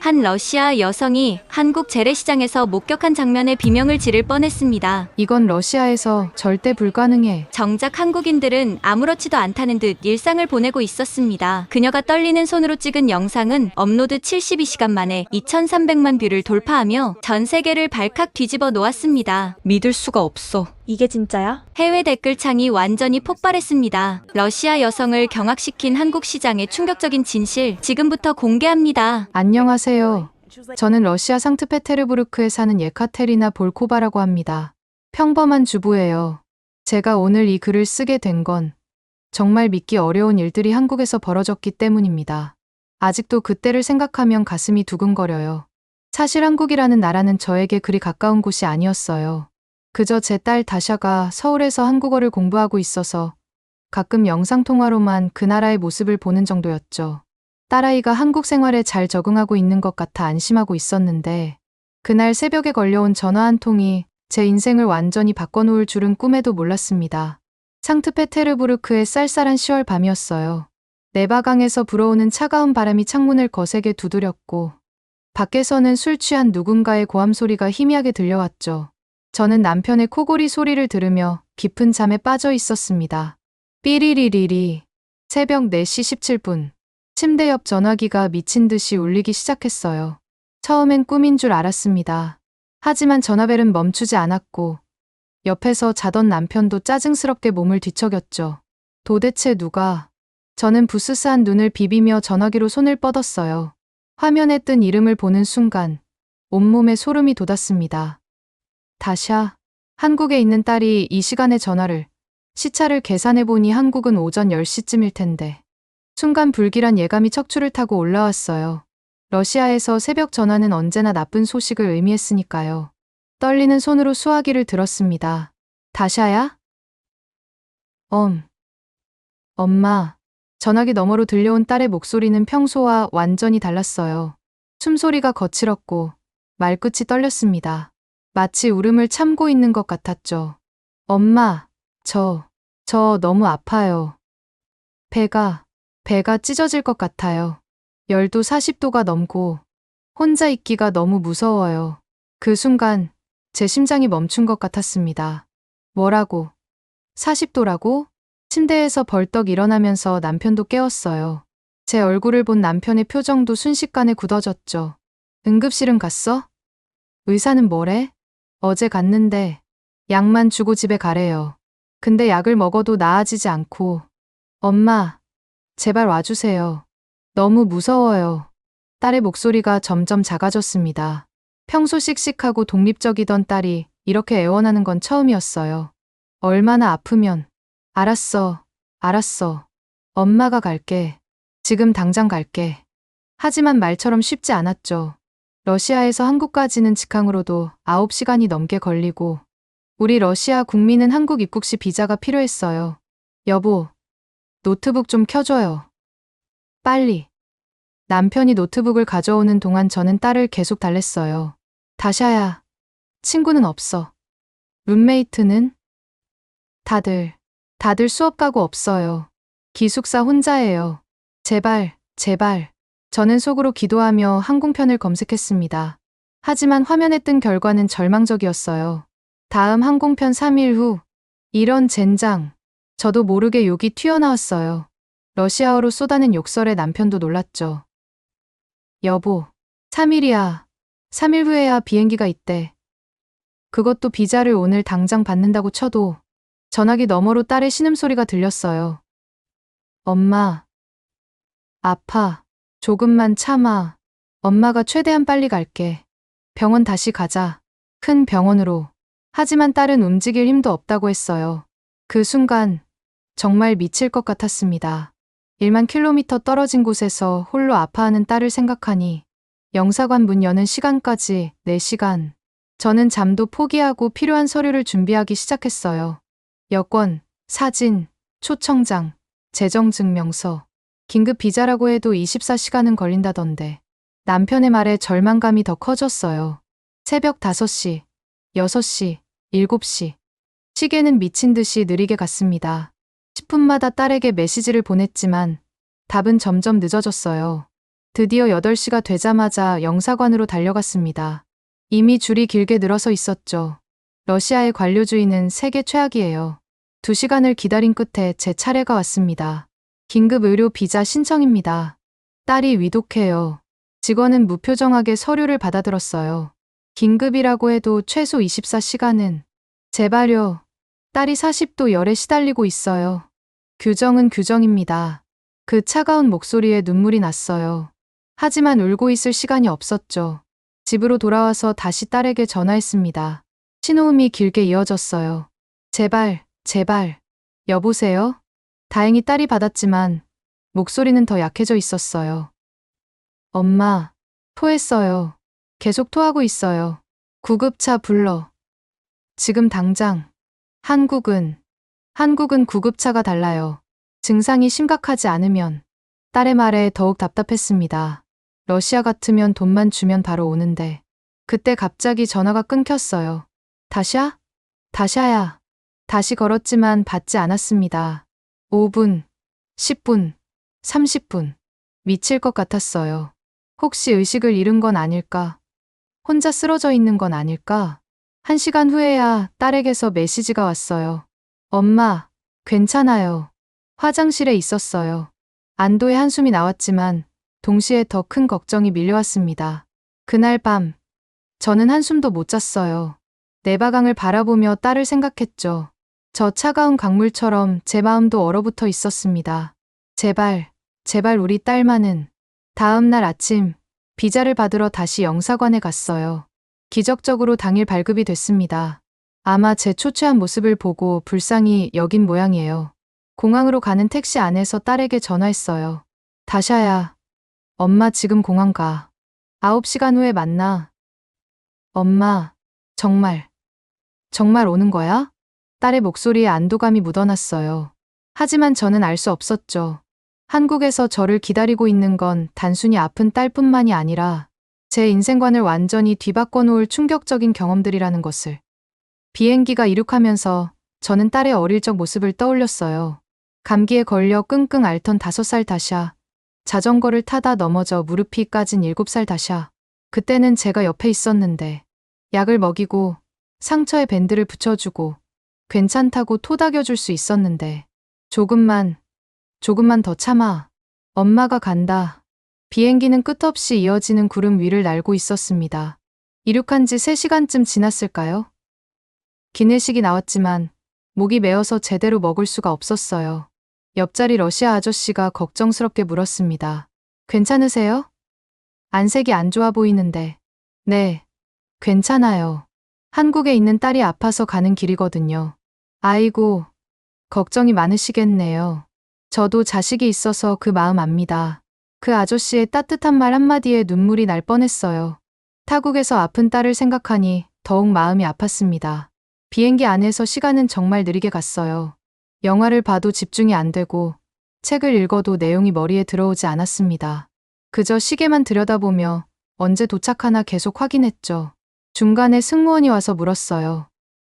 한 러시아 여성이 한국 재래시장에서 목격한 장면에 비명을 지를 뻔했습니다. 이건 러시아에서 절대 불가능해. 정작 한국인들은 아무렇지도 않다는 듯 일상을 보내고 있었습니다. 그녀가 떨리는 손으로 찍은 영상은 업로드 72시간 만에 2,300만 뷰를 돌파하며 전 세계를 발칵 뒤집어 놓았습니다. 믿을 수가 없어. 이게 진짜야? 해외 댓글창이 완전히 폭발했습니다. 러시아 여성을 경악시킨 한국 시장의 충격적인 진실, 지금부터 공개합니다. 안녕하세요. 저는 러시아 상트페테르부르크에 사는 예카테리나 볼코바라고 합니다. 평범한 주부예요. 제가 오늘 이 글을 쓰게 된 건 정말 믿기 어려운 일들이 한국에서 벌어졌기 때문입니다. 아직도 그때를 생각하면 가슴이 두근거려요. 사실 한국이라는 나라는 저에게 그리 가까운 곳이 아니었어요. 그저 제 딸 다샤가 서울에서 한국어를 공부하고 있어서 가끔 영상통화로만 그 나라의 모습을 보는 정도였죠. 딸아이가 한국 생활에 잘 적응하고 있는 것 같아 안심하고 있었는데 그날 새벽에 걸려온 전화 한 통이 제 인생을 완전히 바꿔놓을 줄은 꿈에도 몰랐습니다. 상트페테르부르크의 쌀쌀한 10월 밤이었어요. 내바강에서 불어오는 차가운 바람이 창문을 거세게 두드렸고 밖에서는 술 취한 누군가의 고함 소리가 희미하게 들려왔죠. 저는 남편의 코골이 소리를 들으며 깊은 잠에 빠져 있었습니다. 삐리리리리. 새벽 4시 17분. 침대 옆 전화기가 미친 듯이 울리기 시작했어요. 처음엔 꿈인 줄 알았습니다. 하지만 전화벨은 멈추지 않았고 옆에서 자던 남편도 짜증스럽게 몸을 뒤척였죠. 도대체 누가? 저는 부스스한 눈을 비비며 전화기로 손을 뻗었어요. 화면에 뜬 이름을 보는 순간 온몸에 소름이 돋았습니다. 다샤. 한국에 있는 딸이 이 시간에 전화를. 시차를 계산해보니 한국은 오전 10시쯤일 텐데. 순간 불길한 예감이 척추를 타고 올라왔어요. 러시아에서 새벽 전화는 언제나 나쁜 소식을 의미했으니까요. 떨리는 손으로 수화기를 들었습니다. 다샤야? 엄마. 전화기 너머로 들려온 딸의 목소리는 평소와 완전히 달랐어요. 숨소리가 거칠었고 말끝이 떨렸습니다. 마치 울음을 참고 있는 것 같았죠. 엄마, 저 너무 아파요. 배가 찢어질 것 같아요. 열도 40도가 넘고 혼자 있기가 너무 무서워요. 그 순간 제 심장이 멈춘 것 같았습니다. 뭐라고? 40도라고? 침대에서 벌떡 일어나면서 남편도 깨웠어요. 제 얼굴을 본 남편의 표정도 순식간에 굳어졌죠. 응급실은 갔어? 의사는 뭐래? 어제 갔는데 약만 주고 집에 가래요. 근데 약을 먹어도 나아지지 않고. 엄마, 제발 와주세요. 너무 무서워요. 딸의 목소리가 점점 작아졌습니다. 평소 씩씩하고 독립적이던 딸이 이렇게 애원하는 건 처음이었어요. 얼마나 아프면. 알았어. 엄마가 갈게. 지금 당장 갈게. 하지만 말처럼 쉽지 않았죠. 러시아에서 한국까지는 직항으로도 9시간이 넘게 걸리고 우리 러시아 국민은 한국 입국 시 비자가 필요했어요. 여보, 노트북 좀 켜줘요. 빨리. 남편이 노트북을 가져오는 동안 저는 딸을 계속 달랬어요. 다샤야, 친구는 없어. 룸메이트는? 다들 수업 가고 없어요. 기숙사 혼자예요. 제발. 저는 속으로 기도하며 항공편을 검색했습니다. 하지만 화면에 뜬 결과는 절망적이었어요. 다음 항공편 3일 후. 이런 젠장. 저도 모르게 욕이 튀어나왔어요. 러시아어로 쏟아낸 욕설에 남편도 놀랐죠. 여보, 3일이야. 3일 후에야 비행기가 있대. 그것도 비자를 오늘 당장 받는다고 쳐도. 전화기 너머로 딸의 신음소리가 들렸어요. 엄마. 아파. 조금만 참아. 엄마가 최대한 빨리 갈게. 병원 다시 가자. 큰 병원으로. 하지만 딸은 움직일 힘도 없다고 했어요. 그 순간 정말 미칠 것 같았습니다. 1만 킬로미터 떨어진 곳에서 홀로 아파하는 딸을 생각하니 영사관 문 여는 시간까지 4시간. 저는 잠도 포기하고 필요한 서류를 준비하기 시작했어요. 여권, 사진, 초청장, 재정증명서. 긴급 비자라고 해도 24시간은 걸린다던데. 남편의 말에 절망감이 더 커졌어요. 새벽 5시, 6시, 7시. 시계는 미친 듯이 느리게 갔습니다. 10분마다 딸에게 메시지를 보냈지만 답은 점점 늦어졌어요. 드디어 8시가 되자마자 영사관으로 달려갔습니다. 이미 줄이 길게 늘어서 있었죠. 러시아의 관료주의는 세계 최악이에요. 2시간을 기다린 끝에 제 차례가 왔습니다. 긴급 의료 비자 신청입니다. 딸이 위독해요. 직원은 무표정하게 서류를 받아들었어요. 긴급이라고 해도 최소 24시간은. 제발요. 딸이 40도 열에 시달리고 있어요. 규정은 규정입니다. 그 차가운 목소리에 눈물이 났어요. 하지만 울고 있을 시간이 없었죠. 집으로 돌아와서 다시 딸에게 전화했습니다. 신호음이 길게 이어졌어요. 제발, 제발. 여보세요? 다행히 딸이 받았지만 목소리는 더 약해져 있었어요. 엄마, 토했어요. 계속 토하고 있어요. 구급차 불러. 지금 당장. 한국은 구급차가 달라요. 증상이 심각하지 않으면. 딸의 말에 더욱 답답했습니다. 러시아 같으면 돈만 주면 바로 오는데. 그때 갑자기 전화가 끊겼어요. 다시야? 다시야. 다시 걸었지만 받지 않았습니다. 5분, 10분, 30분. 미칠 것 같았어요. 혹시 의식을 잃은 건 아닐까? 혼자 쓰러져 있는 건 아닐까? 1시간 후에야 딸에게서 메시지가 왔어요. 엄마, 괜찮아요. 화장실에 있었어요. 안도의 한숨이 나왔지만 동시에 더 큰 걱정이 밀려왔습니다. 그날 밤, 저는 한숨도 못 잤어요. 내바강을 바라보며 딸을 생각했죠. 저 차가운 강물처럼 제 마음도 얼어붙어 있었습니다. 제발, 제발 우리 딸만은. 다음 날 아침, 비자를 받으러 다시 영사관에 갔어요. 기적적으로 당일 발급이 됐습니다. 아마 제 초췌한 모습을 보고 불쌍히 여긴 모양이에요. 공항으로 가는 택시 안에서 딸에게 전화했어요. 다샤야, 엄마 지금 공항 가. 9시간 후에 만나. 엄마, 정말 오는 거야? 딸의 목소리에 안도감이 묻어났어요. 하지만 저는 알 수 없었죠. 한국에서 저를 기다리고 있는 건 단순히 아픈 딸뿐만이 아니라 제 인생관을 완전히 뒤바꿔 놓을 충격적인 경험들이라는 것을. 비행기가 이륙하면서 저는 딸의 어릴 적 모습을 떠올렸어요. 감기에 걸려 끙끙 앓던 5살 다샤. 자전거를 타다 넘어져 무릎이 까진 7살 다샤. 그때는 제가 옆에 있었는데 약을 먹이고 상처에 밴드를 붙여주고 괜찮다고 토닥여줄 수 있었는데 조금만 더 참아. 엄마가 간다. 비행기는 끝없이 이어지는 구름 위를 날고 있었습니다. 이륙한 지 3시간쯤 지났을까요? 기내식이 나왔지만 목이 메어서 제대로 먹을 수가 없었어요. 옆자리 러시아 아저씨가 걱정스럽게 물었습니다. 괜찮으세요? 안색이 안 좋아 보이는데. 네, 괜찮아요. 한국에 있는 딸이 아파서 가는 길이거든요. 아이고, 걱정이 많으시겠네요. 저도 자식이 있어서 그 마음 압니다. 그 아저씨의 따뜻한 말 한마디에 눈물이 날 뻔했어요. 타국에서 아픈 딸을 생각하니 더욱 마음이 아팠습니다. 비행기 안에서 시간은 정말 느리게 갔어요. 영화를 봐도 집중이 안 되고 책을 읽어도 내용이 머리에 들어오지 않았습니다. 그저 시계만 들여다보며 언제 도착하나 계속 확인했죠. 중간에 승무원이 와서 물었어요.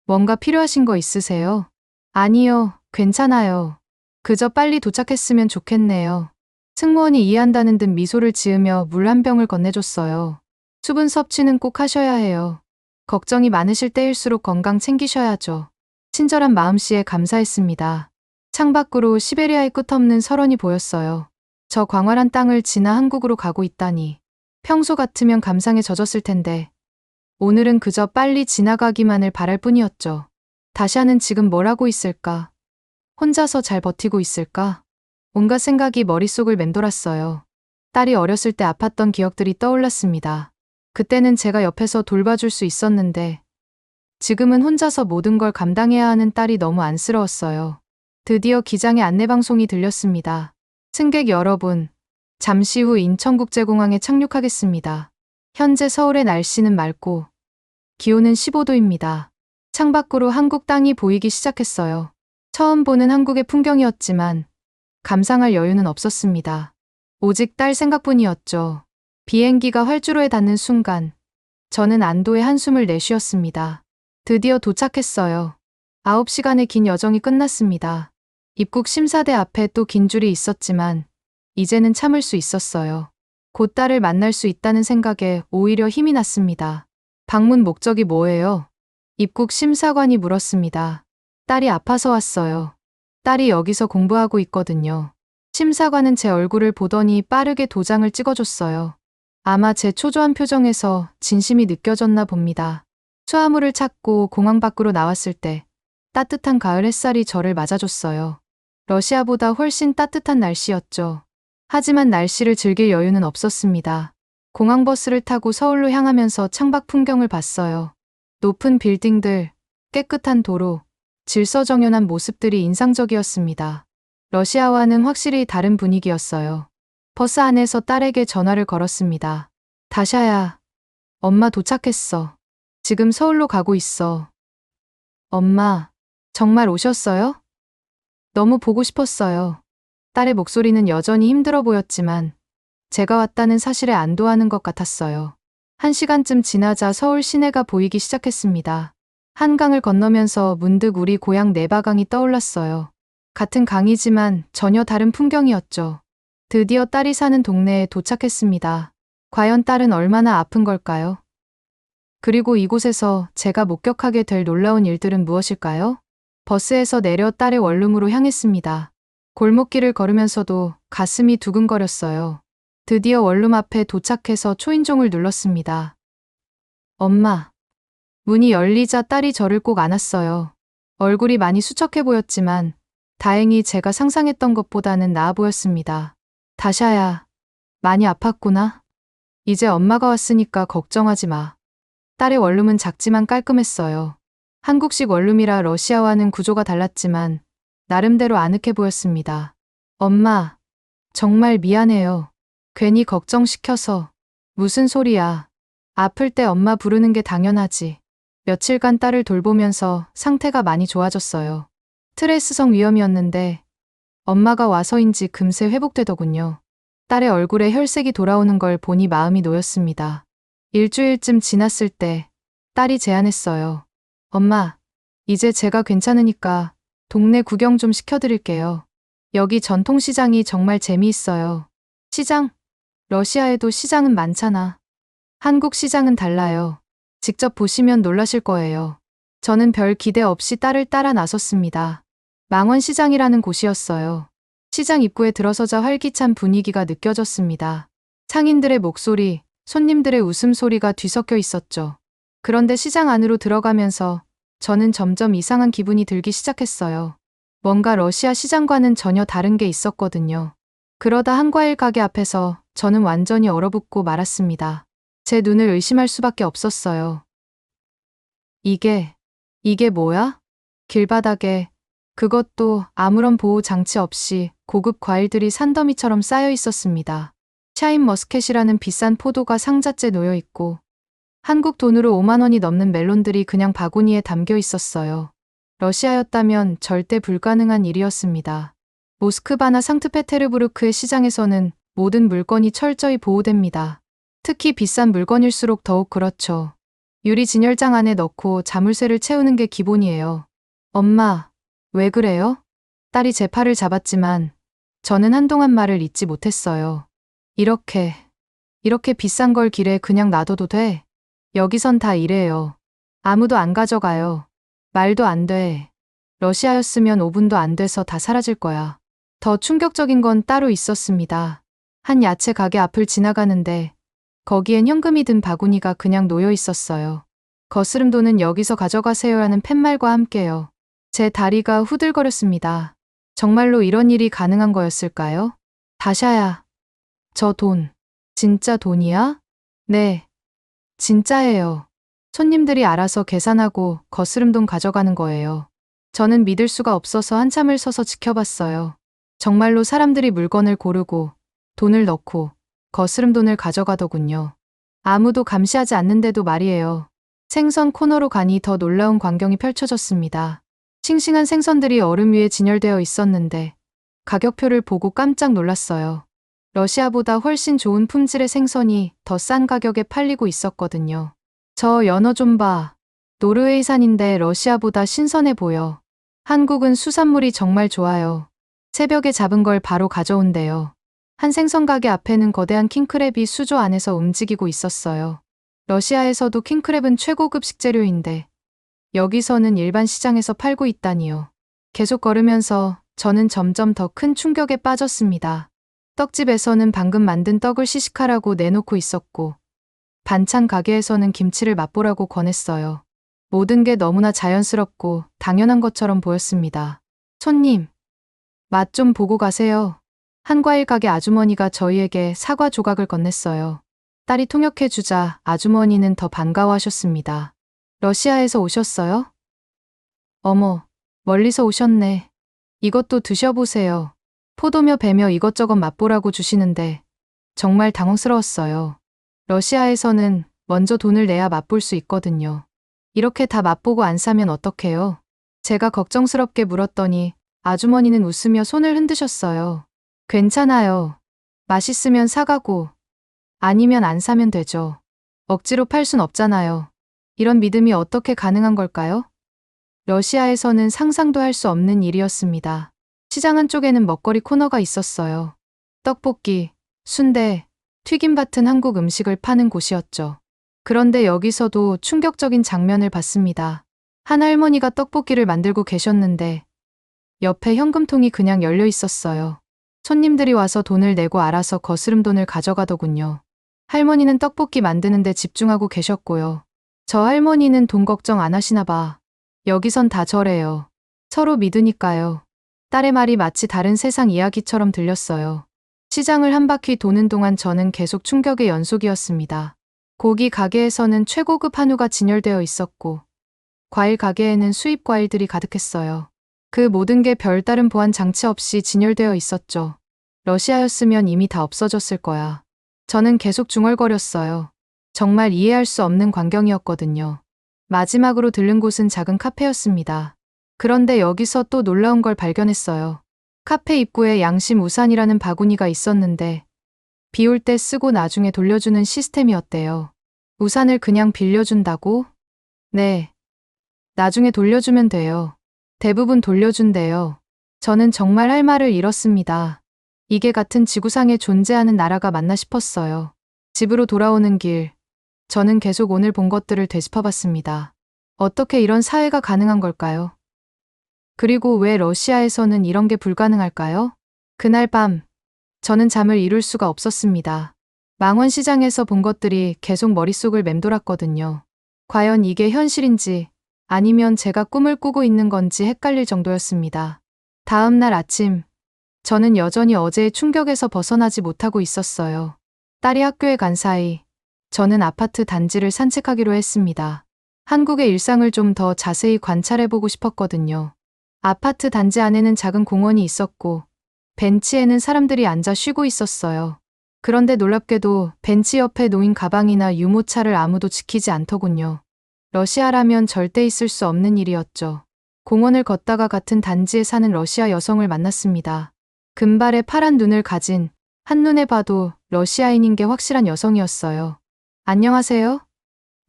뭔가 필요하신 거 있으세요? 아니요, 괜찮아요. 그저 빨리 도착했으면 좋겠네요. 승무원이 이해한다는 듯 미소를 지으며 물 한 병을 건네줬어요. 수분 섭취는 꼭 하셔야 해요. 걱정이 많으실 때일수록 건강 챙기셔야죠. 친절한 마음씨에 감사했습니다. 창밖으로 시베리아의 끝없는 설원이 보였어요. 저 광활한 땅을 지나 한국으로 가고 있다니. 평소 같으면 감상에 젖었을 텐데 오늘은 그저 빨리 지나가기만을 바랄 뿐이었죠. 다샤는 지금 뭘 하고 있을까? 혼자서 잘 버티고 있을까? 온갖 생각이 머릿속을 맴돌았어요. 딸이 어렸을 때 아팠던 기억들이 떠올랐습니다. 그때는 제가 옆에서 돌봐줄 수 있었는데 지금은 혼자서 모든 걸 감당해야 하는 딸이 너무 안쓰러웠어요. 드디어 기장의 안내방송이 들렸습니다. 승객 여러분, 잠시 후 인천국제공항에 착륙하겠습니다. 현재 서울의 날씨는 맑고 기온은 15도입니다. 창밖으로 한국 땅이 보이기 시작했어요. 처음 보는 한국의 풍경이었지만 감상할 여유는 없었습니다. 오직 딸 생각뿐이었죠. 비행기가 활주로에 닿는 순간 저는 안도의 한숨을 내쉬었습니다. 드디어 도착했어요. 9시간의 긴 여정이 끝났습니다. 입국 심사대 앞에 또 긴 줄이 있었지만 이제는 참을 수 있었어요. 곧 딸을 만날 수 있다는 생각에 오히려 힘이 났습니다. 방문 목적이 뭐예요? 입국 심사관이 물었습니다. 딸이 아파서 왔어요. 딸이 여기서 공부하고 있거든요. 심사관은 제 얼굴을 보더니 빠르게 도장을 찍어줬어요. 아마 제 초조한 표정에서 진심이 느껴졌나 봅니다. 수화물을 찾고 공항 밖으로 나왔을 때 따뜻한 가을 햇살이 저를 맞아줬어요. 러시아보다 훨씬 따뜻한 날씨였죠. 하지만 날씨를 즐길 여유는 없었습니다. 공항버스를 타고 서울로 향하면서 창밖 풍경을 봤어요. 높은 빌딩들, 깨끗한 도로, 질서정연한 모습들이 인상적이었습니다. 러시아와는 확실히 다른 분위기였어요. 버스 안에서 딸에게 전화를 걸었습니다. 다샤야, 엄마 도착했어. 지금 서울로 가고 있어. 엄마, 정말 오셨어요? 너무 보고 싶었어요. 딸의 목소리는 여전히 힘들어 보였지만 제가 왔다는 사실에 안도하는 것 같았어요. 1시간쯤 지나자 서울 시내가 보이기 시작했습니다. 한강을 건너면서 문득 우리 고향 내바강이 떠올랐어요. 같은 강이지만 전혀 다른 풍경이었죠. 드디어 딸이 사는 동네에 도착했습니다. 과연 딸은 얼마나 아픈 걸까요? 그리고 이곳에서 제가 목격하게 될 놀라운 일들은 무엇일까요? 버스에서 내려 딸의 원룸으로 향했습니다. 골목길을 걸으면서도 가슴이 두근거렸어요. 드디어 원룸 앞에 도착해서 초인종을 눌렀습니다. 엄마. 문이 열리자 딸이 저를 꼭 안았어요. 얼굴이 많이 수척해 보였지만 다행히 제가 상상했던 것보다는 나아 보였습니다. 다샤야, 많이 아팠구나. 이제 엄마가 왔으니까 걱정하지 마. 딸의 원룸은 작지만 깔끔했어요. 한국식 원룸이라 러시아와는 구조가 달랐지만 나름대로 아늑해 보였습니다. 엄마, 정말 미안해요. 괜히 걱정시켜서. 무슨 소리야. 아플 때 엄마 부르는 게 당연하지. 며칠간 딸을 돌보면서 상태가 많이 좋아졌어요. 스트레스성 위염이었는데 엄마가 와서인지 금세 회복되더군요. 딸의 얼굴에 혈색이 돌아오는 걸 보니 마음이 놓였습니다. 일주일쯤 지났을 때 딸이 제안했어요. 엄마, 이제 제가 괜찮으니까 동네 구경 좀 시켜드릴게요. 여기 전통시장이 정말 재미있어요. 시장? 러시아에도 시장은 많잖아. 한국 시장은 달라요. 직접 보시면 놀라실 거예요. 저는 별 기대 없이 딸을 따라 나섰습니다. 망원시장이라는 곳이었어요. 시장 입구에 들어서자 활기찬 분위기가 느껴졌습니다. 상인들의 목소리, 손님들의 웃음소리가 뒤섞여 있었죠. 그런데 시장 안으로 들어가면서 저는 점점 이상한 기분이 들기 시작했어요. 뭔가 러시아 시장과는 전혀 다른 게 있었거든요. 그러다 한 과일 가게 앞에서 저는 완전히 얼어붙고 말았습니다. 제 눈을 의심할 수밖에 없었어요. 이게 뭐야? 길바닥에, 그것도 아무런 보호 장치 없이 고급 과일들이 산더미처럼 쌓여 있었습니다. 샤인머스켓이라는 비싼 포도가 상자째 놓여 있고 한국 돈으로 5만 원이 넘는 멜론들이 그냥 바구니에 담겨 있었어요. 러시아였다면 절대 불가능한 일이었습니다. 모스크바나 상트페테르부르크의 시장에서는 모든 물건이 철저히 보호됩니다. 특히 비싼 물건일수록 더욱 그렇죠. 유리 진열장 안에 넣고 자물쇠를 채우는 게 기본이에요. 엄마, 왜 그래요? 딸이 제 팔을 잡았지만 저는 한동안 말을 잇지 못했어요. 이렇게 비싼 걸 길에 그냥 놔둬도 돼? 여기선 다 이래요. 아무도 안 가져가요. 말도 안 돼. 러시아였으면 5분도 안 돼서 다 사라질 거야. 더 충격적인 건 따로 있었습니다. 한 야채 가게 앞을 지나가는데 거기엔 현금이 든 바구니가 그냥 놓여 있었어요. 거스름 돈은 여기서 가져가세요라는 팻말과 함께요. 제 다리가 후들거렸습니다. 정말로 이런 일이 가능한 거였을까요? 다샤야, 저 돈, 진짜 돈이야? 네, 진짜예요. 손님들이 알아서 계산하고 거스름 돈 가져가는 거예요. 저는 믿을 수가 없어서 한참을 서서 지켜봤어요. 정말로 사람들이 물건을 고르고 돈을 넣고 거스름 돈을 가져가더군요. 아무도 감시하지 않는데도 말이에요. 생선 코너로 가니 더 놀라운 광경이 펼쳐졌습니다. 싱싱한 생선들이 얼음 위에 진열되어 있었는데 가격표를 보고 깜짝 놀랐어요. 러시아보다 훨씬 좋은 품질의 생선이 더 싼 가격에 팔리고 있었거든요. 저 연어 좀 봐. 노르웨이산인데 러시아보다 신선해 보여. 한국은 수산물이 정말 좋아요. 새벽에 잡은 걸 바로 가져온대요. 한 생선 가게 앞에는 거대한 킹크랩이 수조 안에서 움직이고 있었어요. 러시아에서도 킹크랩은 최고급 식재료인데 여기서는 일반 시장에서 팔고 있다니요. 계속 걸으면서 저는 점점 더 큰 충격에 빠졌습니다. 떡집에서는 방금 만든 떡을 시식하라고 내놓고 있었고 반찬 가게에서는 김치를 맛보라고 권했어요. 모든 게 너무나 자연스럽고 당연한 것처럼 보였습니다. 손님, 맛 좀 보고 가세요. 한과일 가게 아주머니가 저희에게 사과 조각을 건넸어요. 딸이 통역해주자 아주머니는 더 반가워하셨습니다. 러시아에서 오셨어요? 어머, 멀리서 오셨네. 이것도 드셔보세요. 포도며 배며 이것저것 맛보라고 주시는데 정말 당황스러웠어요. 러시아에서는 먼저 돈을 내야 맛볼 수 있거든요. 이렇게 다 맛보고 안 사면 어떡해요? 제가 걱정스럽게 물었더니 아주머니는 웃으며 손을 흔드셨어요. 괜찮아요. 맛있으면 사가고 아니면 안 사면 되죠. 억지로 팔 순 없잖아요. 이런 믿음이 어떻게 가능한 걸까요? 러시아에서는 상상도 할 수 없는 일이었습니다. 시장 한쪽에는 먹거리 코너가 있었어요. 떡볶이, 순대, 튀김 같은 한국 음식을 파는 곳이었죠. 그런데 여기서도 충격적인 장면을 봤습니다. 한 할머니가 떡볶이를 만들고 계셨는데 옆에 현금통이 그냥 열려 있었어요. 손님들이 와서 돈을 내고 알아서 거스름 돈을 가져가더군요. 할머니는 떡볶이 만드는데 집중하고 계셨고요. 저 할머니는 돈 걱정 안 하시나 봐. 여기선 다 저래요. 서로 믿으니까요. 딸의 말이 마치 다른 세상 이야기처럼 들렸어요. 시장을 한 바퀴 도는 동안 저는 계속 충격의 연속이었습니다. 고기 가게에서는 최고급 한우가 진열되어 있었고 과일 가게에는 수입 과일들이 가득했어요. 그 모든 게 별다른 보안 장치 없이 진열되어 있었죠. 러시아였으면 이미 다 없어졌을 거야. 저는 계속 중얼거렸어요. 정말 이해할 수 없는 광경이었거든요. 마지막으로 들른 곳은 작은 카페였습니다. 그런데 여기서 또 놀라운 걸 발견했어요. 카페 입구에 양심 우산이라는 바구니가 있었는데 비 올 때 쓰고 나중에 돌려주는 시스템이었대요. 우산을 그냥 빌려준다고? 네. 나중에 돌려주면 돼요. 대부분 돌려준대요. 저는 정말 할 말을 잃었습니다. 이게 같은 지구상에 존재하는 나라가 맞나 싶었어요. 집으로 돌아오는 길, 저는 계속 오늘 본 것들을 되짚어봤습니다. 어떻게 이런 사회가 가능한 걸까요? 그리고 왜 러시아에서는 이런 게 불가능할까요? 그날 밤, 저는 잠을 이룰 수가 없었습니다. 망원시장에서 본 것들이 계속 머릿속을 맴돌았거든요. 과연 이게 현실인지 아니면 제가 꿈을 꾸고 있는 건지 헷갈릴 정도였습니다. 다음 날 아침, 저는 여전히 어제의 충격에서 벗어나지 못하고 있었어요. 딸이 학교에 간 사이, 저는 아파트 단지를 산책하기로 했습니다. 한국의 일상을 좀 더 자세히 관찰해보고 싶었거든요. 아파트 단지 안에는 작은 공원이 있었고, 벤치에는 사람들이 앉아 쉬고 있었어요. 그런데 놀랍게도 벤치 옆에 놓인 가방이나 유모차를 아무도 지키지 않더군요. 러시아라면 절대 있을 수 없는 일이었죠. 공원을 걷다가 같은 단지에 사는 러시아 여성을 만났습니다. 금발의 파란 눈을 가진, 한눈에 봐도 러시아인인 게 확실한 여성이었어요. 안녕하세요?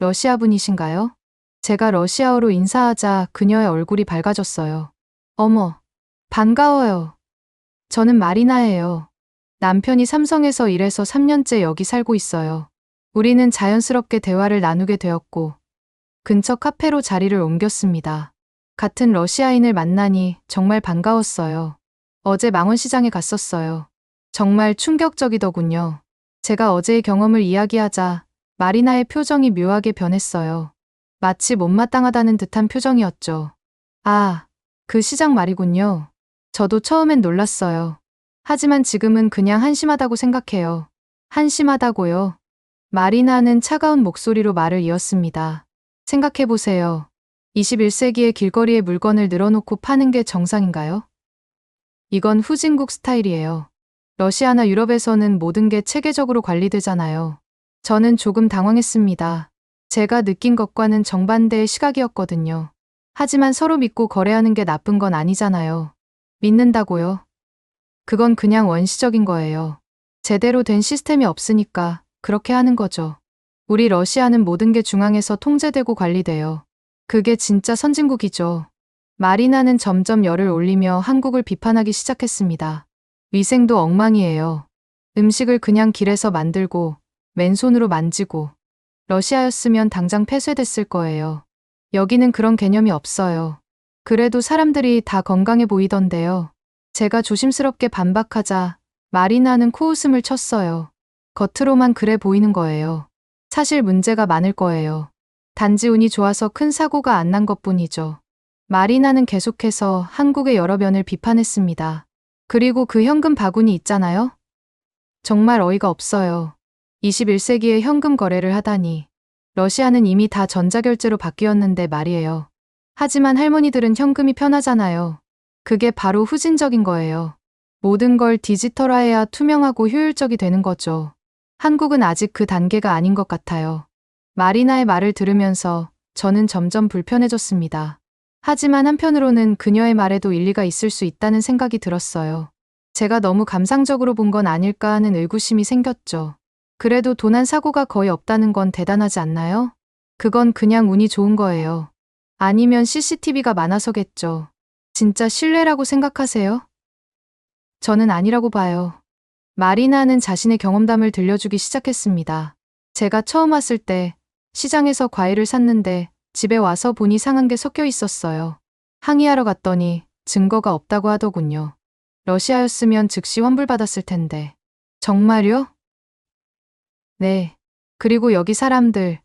러시아 분이신가요? 제가 러시아어로 인사하자 그녀의 얼굴이 밝아졌어요. 어머, 반가워요. 저는 마리나예요. 남편이 삼성에서 일해서 3년째 여기 살고 있어요. 우리는 자연스럽게 대화를 나누게 되었고, 근처 카페로 자리를 옮겼습니다. 같은 러시아인을 만나니 정말 반가웠어요. 어제 망원시장에 갔었어요. 정말 충격적이더군요. 제가 어제의 경험을 이야기하자 마리나의 표정이 묘하게 변했어요. 마치 못마땅하다는 듯한 표정이었죠. 아, 그 시장 말이군요. 저도 처음엔 놀랐어요. 하지만 지금은 그냥 한심하다고 생각해요. 한심하다고요? 마리나는 차가운 목소리로 말을 이었습니다. 생각해보세요. 21세기의 길거리에 물건을 늘어놓고 파는 게 정상인가요? 이건 후진국 스타일이에요. 러시아나 유럽에서는 모든 게 체계적으로 관리되잖아요. 저는 조금 당황했습니다. 제가 느낀 것과는 정반대의 시각이었거든요. 하지만 서로 믿고 거래하는 게 나쁜 건 아니잖아요. 믿는다고요? 그건 그냥 원시적인 거예요. 제대로 된 시스템이 없으니까 그렇게 하는 거죠. 우리 러시아는 모든 게 중앙에서 통제되고 관리돼요. 그게 진짜 선진국이죠. 마리나는 점점 열을 올리며 한국을 비판하기 시작했습니다. 위생도 엉망이에요. 음식을 그냥 길에서 만들고 맨손으로 만지고 러시아였으면 당장 폐쇄됐을 거예요. 여기는 그런 개념이 없어요. 그래도 사람들이 다 건강해 보이던데요. 제가 조심스럽게 반박하자 마리나는 코웃음을 쳤어요. 겉으로만 그래 보이는 거예요. 사실 문제가 많을 거예요. 단지 운이 좋아서 큰 사고가 안 난 것뿐이죠. 마리나는 계속해서 한국의 여러 면을 비판했습니다. 그리고 그 현금 바구니 있잖아요? 정말 어이가 없어요. 21세기에 현금 거래를 하다니. 러시아는 이미 다 전자결제로 바뀌었는데 말이에요. 하지만 할머니들은 현금이 편하잖아요. 그게 바로 후진적인 거예요. 모든 걸 디지털화해야 투명하고 효율적이 되는 거죠. 한국은 아직 그 단계가 아닌 것 같아요. 마리나의 말을 들으면서 저는 점점 불편해졌습니다. 하지만 한편으로는 그녀의 말에도 일리가 있을 수 있다는 생각이 들었어요. 제가 너무 감상적으로 본 건 아닐까 하는 의구심이 생겼죠. 그래도 도난 사고가 거의 없다는 건 대단하지 않나요? 그건 그냥 운이 좋은 거예요. 아니면 CCTV가 많아서겠죠. 진짜 신뢰라고 생각하세요? 저는 아니라고 봐요. 마리나는 자신의 경험담을 들려주기 시작했습니다. 제가 처음 왔을 때 시장에서 과일을 샀는데 집에 와서 보니 상한 게 섞여 있었어요. 항의하러 갔더니 증거가 없다고 하더군요. 러시아였으면 즉시 환불받았을 텐데. 정말요? 네. 그리고 여기 사람들,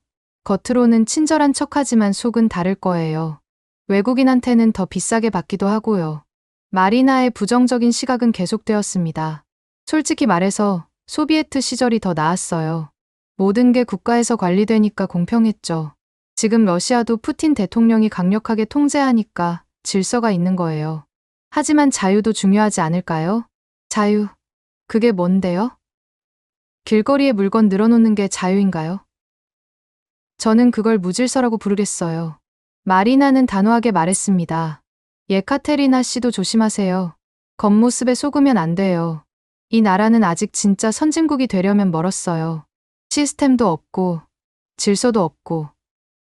겉으로는 친절한 척하지만 속은 다를 거예요. 외국인한테는 더 비싸게 받기도 하고요. 마리나의 부정적인 시각은 계속되었습니다. 솔직히 말해서 소비에트 시절이 더 나았어요. 모든 게 국가에서 관리되니까 공평했죠. 지금 러시아도 푸틴 대통령이 강력하게 통제하니까 질서가 있는 거예요. 하지만 자유도 중요하지 않을까요? 자유. 그게 뭔데요? 길거리에 물건 늘어놓는 게 자유인가요? 저는 그걸 무질서라고 부르겠어요. 마리나는 단호하게 말했습니다. 예카테리나 씨도 조심하세요. 겉모습에 속으면 안 돼요. 이 나라는 아직 진짜 선진국이 되려면 멀었어요. 시스템도 없고, 질서도 없고,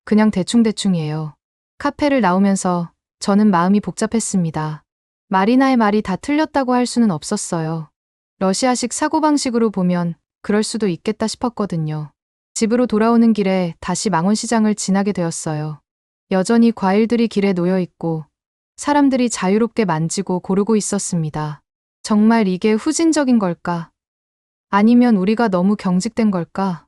그냥 대충대충이에요. 카페를 나오면서 저는 마음이 복잡했습니다. 마리나의 말이 다 틀렸다고 할 수는 없었어요. 러시아식 사고방식으로 보면 그럴 수도 있겠다 싶었거든요. 집으로 돌아오는 길에 다시 망원시장을 지나게 되었어요. 여전히 과일들이 길에 놓여 있고 사람들이 자유롭게 만지고 고르고 있었습니다. 정말 이게 후진적인 걸까? 아니면 우리가 너무 경직된 걸까?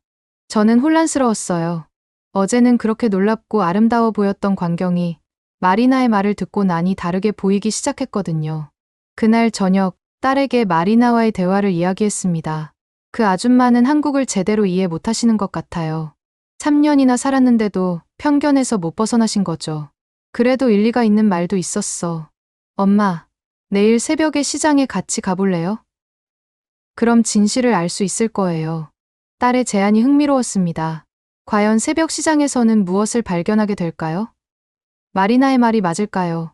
저는 혼란스러웠어요. 어제는 그렇게 놀랍고 아름다워 보였던 광경이 마리나의 말을 듣고 나니 다르게 보이기 시작했거든요. 그날 저녁 딸에게 마리나와의 대화를 이야기했습니다. 그 아줌마는 한국을 제대로 이해 못하시는 것 같아요. 3년이나 살았는데도 편견에서 못 벗어나신 거죠. 그래도 일리가 있는 말도 있었어. 엄마, 내일 새벽에 시장에 같이 가볼래요? 그럼 진실을 알 수 있을 거예요. 딸의 제안이 흥미로웠습니다. 과연 새벽 시장에서는 무엇을 발견하게 될까요? 마리나의 말이 맞을까요?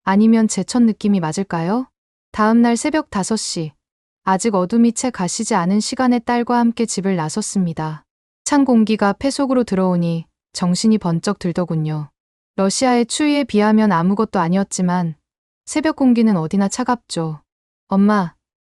아니면 제 첫 느낌이 맞을까요? 다음 날 새벽 5시, 아직 어둠이 채 가시지 않은 시간에 딸과 함께 집을 나섰습니다. 찬 공기가 폐 속으로 들어오니 정신이 번쩍 들더군요. 러시아의 추위에 비하면 아무것도 아니었지만 새벽 공기는 어디나 차갑죠. 엄마,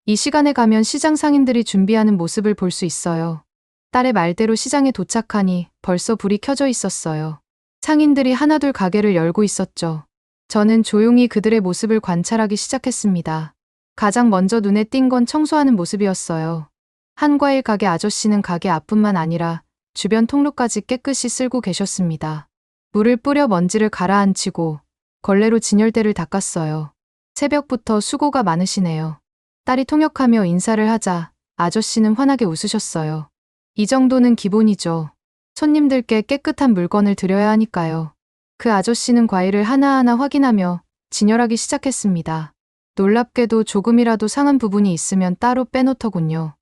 이 시간에 가면 시장 상인들이 준비하는 모습을 볼 수 있어요. 딸의 말대로 시장에 도착하니 벌써 불이 켜져 있었어요. 상인들이 하나둘 가게를 열고 있었죠. 저는 조용히 그들의 모습을 관찰하기 시작했습니다. 가장 먼저 눈에 띈 건 청소하는 모습이었어요. 한과일 가게 아저씨는 가게 앞뿐만 아니라 주변 통로까지 깨끗이 쓸고 계셨습니다. 물을 뿌려 먼지를 가라앉히고 걸레로 진열대를 닦았어요. 새벽부터 수고가 많으시네요. 딸이 통역하며 인사를 하자 아저씨는 환하게 웃으셨어요. 이 정도는 기본이죠. 손님들께 깨끗한 물건을 드려야 하니까요. 그 아저씨는 과일을 하나하나 확인하며 진열하기 시작했습니다. 놀랍게도 조금이라도 상한 부분이 있으면 따로 빼놓더군요.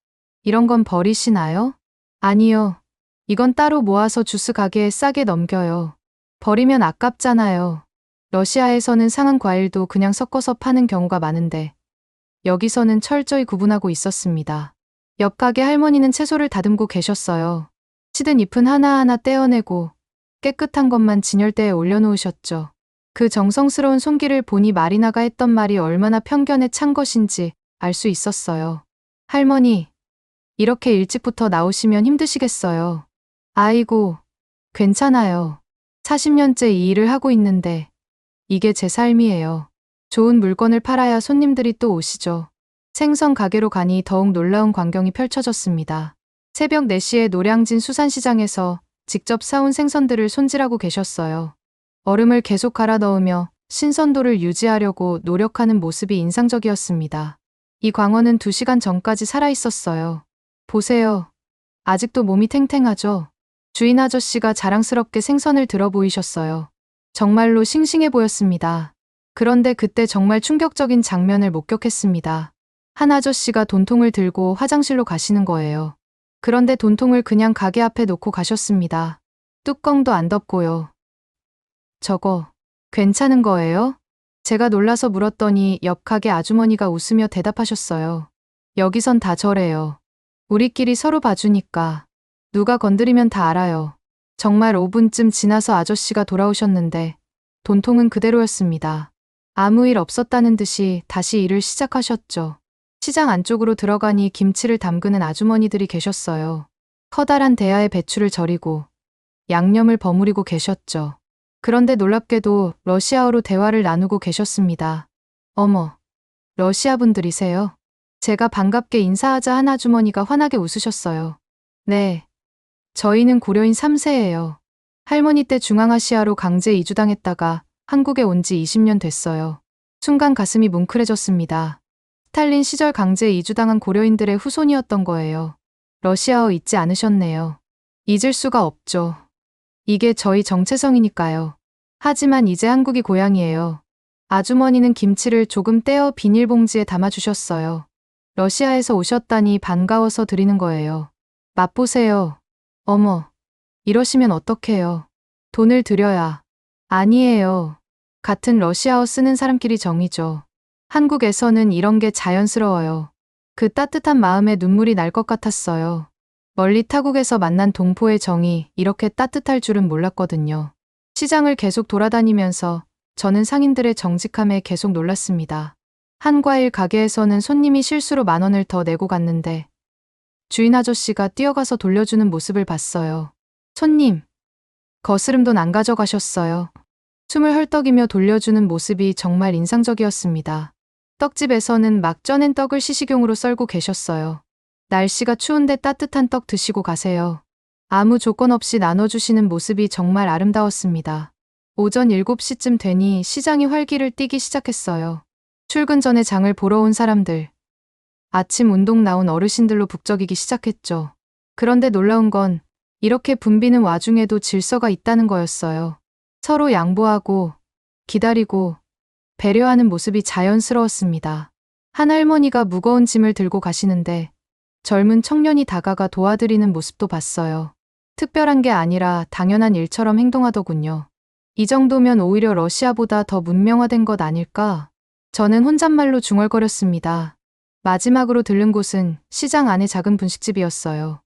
이런 건 버리시나요? 아니요. 이건 따로 모아서 주스 가게에 싸게 넘겨요. 버리면 아깝잖아요. 러시아에서는 상한 과일도 그냥 섞어서 파는 경우가 많은데 여기서는 철저히 구분하고 있었습니다. 옆 가게 할머니는 채소를 다듬고 계셨어요. 시든 잎은 하나하나 떼어내고 깨끗한 것만 진열대에 올려놓으셨죠. 그 정성스러운 손길을 보니 마리나가 했던 말이 얼마나 편견에 찬 것인지 알 수 있었어요. 할머니, 이렇게 일찍부터 나오시면 힘드시겠어요. 아이고, 괜찮아요. 40년째 이 일을 하고 있는데 이게 제 삶이에요. 좋은 물건을 팔아야 손님들이 또 오시죠. 생선 가게로 가니 더욱 놀라운 광경이 펼쳐졌습니다. 새벽 4시에 노량진 수산시장에서 직접 사온 생선들을 손질하고 계셨어요. 얼음을 계속 갈아 넣으며 신선도를 유지하려고 노력하는 모습이 인상적이었습니다. 이 광어는 2시간 전까지 살아있었어요. 보세요. 아직도 몸이 탱탱하죠? 주인 아저씨가 자랑스럽게 생선을 들어 보이셨어요. 정말로 싱싱해 보였습니다. 그런데 그때 정말 충격적인 장면을 목격했습니다. 한 아저씨가 돈통을 들고 화장실로 가시는 거예요. 그런데 돈통을 그냥 가게 앞에 놓고 가셨습니다. 뚜껑도 안 덮고요. 저거, 괜찮은 거예요? 제가 놀라서 물었더니 옆 가게 아주머니가 웃으며 대답하셨어요. 여기선 다 저래요. 우리끼리 서로 봐주니까. 누가 건드리면 다 알아요. 정말 5분쯤 지나서 아저씨가 돌아오셨는데 돈통은 그대로였습니다. 아무 일 없었다는 듯이 다시 일을 시작하셨죠. 시장 안쪽으로 들어가니 김치를 담그는 아주머니들이 계셨어요. 커다란 대야에 배추를 절이고 양념을 버무리고 계셨죠. 그런데 놀랍게도 러시아어로 대화를 나누고 계셨습니다. 어머, 러시아 분들이세요? 제가 반갑게 인사하자 한 아주머니가 환하게 웃으셨어요. 네, 저희는 고려인 3세예요. 할머니 때 중앙아시아로 강제 이주당했다가 한국에 온 지 20년 됐어요. 순간 가슴이 뭉클해졌습니다. 스탈린 시절 강제 이주당한 고려인들의 후손이었던 거예요. 러시아어 잊지 않으셨네요. 잊을 수가 없죠. 이게 저희 정체성이니까요. 하지만 이제 한국이 고향이에요. 아주머니는 김치를 조금 떼어 비닐봉지에 담아주셨어요. 러시아에서 오셨다니 반가워서 드리는 거예요. 맛보세요. 어머, 이러시면 어떡해요. 돈을 드려야. 아니에요. 같은 러시아어 쓰는 사람끼리 정이죠. 한국에서는 이런 게 자연스러워요. 그 따뜻한 마음에 눈물이 날 것 같았어요. 멀리 타국에서 만난 동포의 정이 이렇게 따뜻할 줄은 몰랐거든요. 시장을 계속 돌아다니면서 저는 상인들의 정직함에 계속 놀랐습니다. 한 과일 가게에서는 손님이 실수로 10,000원을 더 내고 갔는데 주인 아저씨가 뛰어가서 돌려주는 모습을 봤어요. 손님, 거스름 돈 안 가져가셨어요. 숨을 헐떡이며 돌려주는 모습이 정말 인상적이었습니다. 떡집에서는 막 쪄낸 떡을 시식용으로 썰고 계셨어요. 날씨가 추운데 따뜻한 떡 드시고 가세요. 아무 조건 없이 나눠주시는 모습이 정말 아름다웠습니다. 오전 7시쯤 되니 시장이 활기를 띠기 시작했어요. 출근 전에 장을 보러 온 사람들, 아침 운동 나온 어르신들로 북적이기 시작했죠. 그런데 놀라운 건 이렇게 붐비는 와중에도 질서가 있다는 거였어요. 서로 양보하고 기다리고 배려하는 모습이 자연스러웠습니다. 한 할머니가 무거운 짐을 들고 가시는데 젊은 청년이 다가가 도와드리는 모습도 봤어요. 특별한 게 아니라 당연한 일처럼 행동하더군요. 이 정도면 오히려 러시아보다 더 문명화된 것 아닐까? 저는 혼잣말로 중얼거렸습니다. 마지막으로 들른 곳은 시장 안의 작은 분식집이었어요.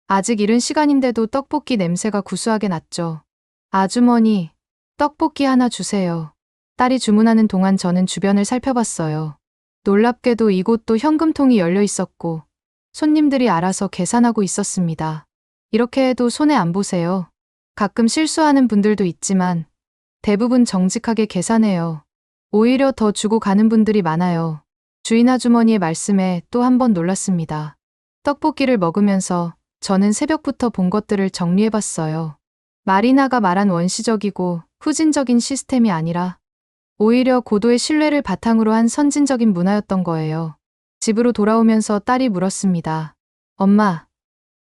아직 이른 시간인데도 떡볶이 냄새가 구수하게 났죠. 아주머니, 떡볶이 하나 주세요. 딸이 주문하는 동안 저는 주변을 살펴봤어요. 놀랍게도 이곳도 현금통이 열려 있었고 손님들이 알아서 계산하고 있었습니다. 이렇게 해도 손해 안 보세요. 가끔 실수하는 분들도 있지만 대부분 정직하게 계산해요. 오히려 더 주고 가는 분들이 많아요. 주인 아주머니의 말씀에 또 한 번 놀랐습니다. 떡볶이를 먹으면서 저는 새벽부터 본 것들을 정리해봤어요. 마리나가 말한 원시적이고 후진적인 시스템이 아니라 오히려 고도의 신뢰를 바탕으로 한 선진적인 문화였던 거예요. 집으로 돌아오면서 딸이 물었습니다. 엄마,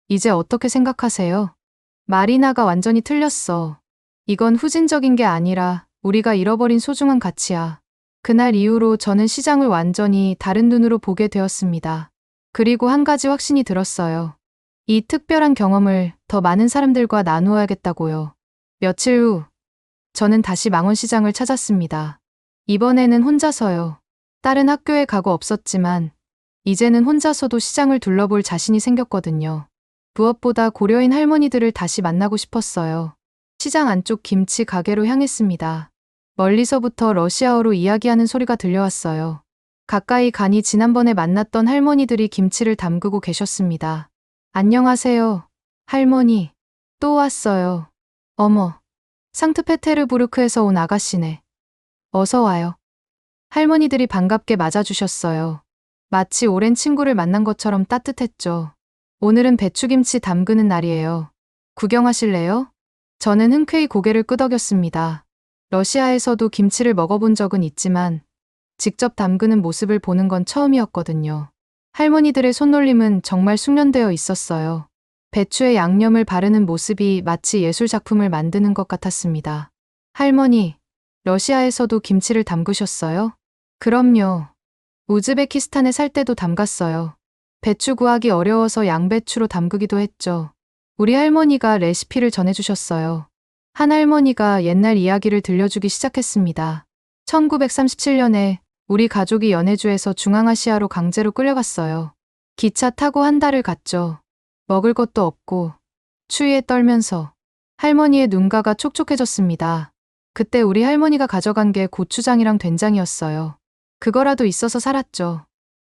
이제 어떻게 생각하세요? 마리나가 완전히 틀렸어. 이건 후진적인 게 아니라 우리가 잃어버린 소중한 가치야. 그날 이후로 저는 시장을 완전히 다른 눈으로 보게 되었습니다. 그리고 한 가지 확신이 들었어요. 이 특별한 경험을 더 많은 사람들과 나누어야겠다고요. 며칠 후, 저는 다시 망원시장을 찾았습니다. 이번에는 혼자서요. 딸은 학교에 가고 없었지만 이제는 혼자서도 시장을 둘러볼 자신이 생겼거든요. 무엇보다 고려인 할머니들을 다시 만나고 싶었어요. 시장 안쪽 김치 가게로 향했습니다. 멀리서부터 러시아어로 이야기하는 소리가 들려왔어요. 가까이 가니 지난번에 만났던 할머니들이 김치를 담그고 계셨습니다. 안녕하세요. 할머니. 또 왔어요. 어머. 상트페테르부르크에서 온 아가씨네. 어서 와요. 할머니들이 반갑게 맞아주셨어요. 마치 오랜 친구를 만난 것처럼 따뜻했죠. 오늘은 배추김치 담그는 날이에요. 구경하실래요? 저는 흔쾌히 고개를 끄덕였습니다. 러시아에서도 김치를 먹어본 적은 있지만 직접 담그는 모습을 보는 건 처음이었거든요. 할머니들의 손놀림은 정말 숙련되어 있었어요. 배추에 양념을 바르는 모습이 마치 예술 작품을 만드는 것 같았습니다. 할머니, 러시아에서도 김치를 담그셨어요? 그럼요. 우즈베키스탄에 살 때도 담갔어요. 배추 구하기 어려워서 양배추로 담그기도 했죠. 우리 할머니가 레시피를 전해주셨어요. 한 할머니가 옛날 이야기를 들려주기 시작했습니다. 1937년에 우리 가족이 연해주에서 중앙아시아로 강제로 끌려갔어요. 기차 타고 한 달을 갔죠. 먹을 것도 없고 추위에 떨면서 할머니의 눈가가 촉촉해졌습니다. 그때 우리 할머니가 가져간 게 고추장이랑 된장이었어요. 그거라도 있어서 살았죠.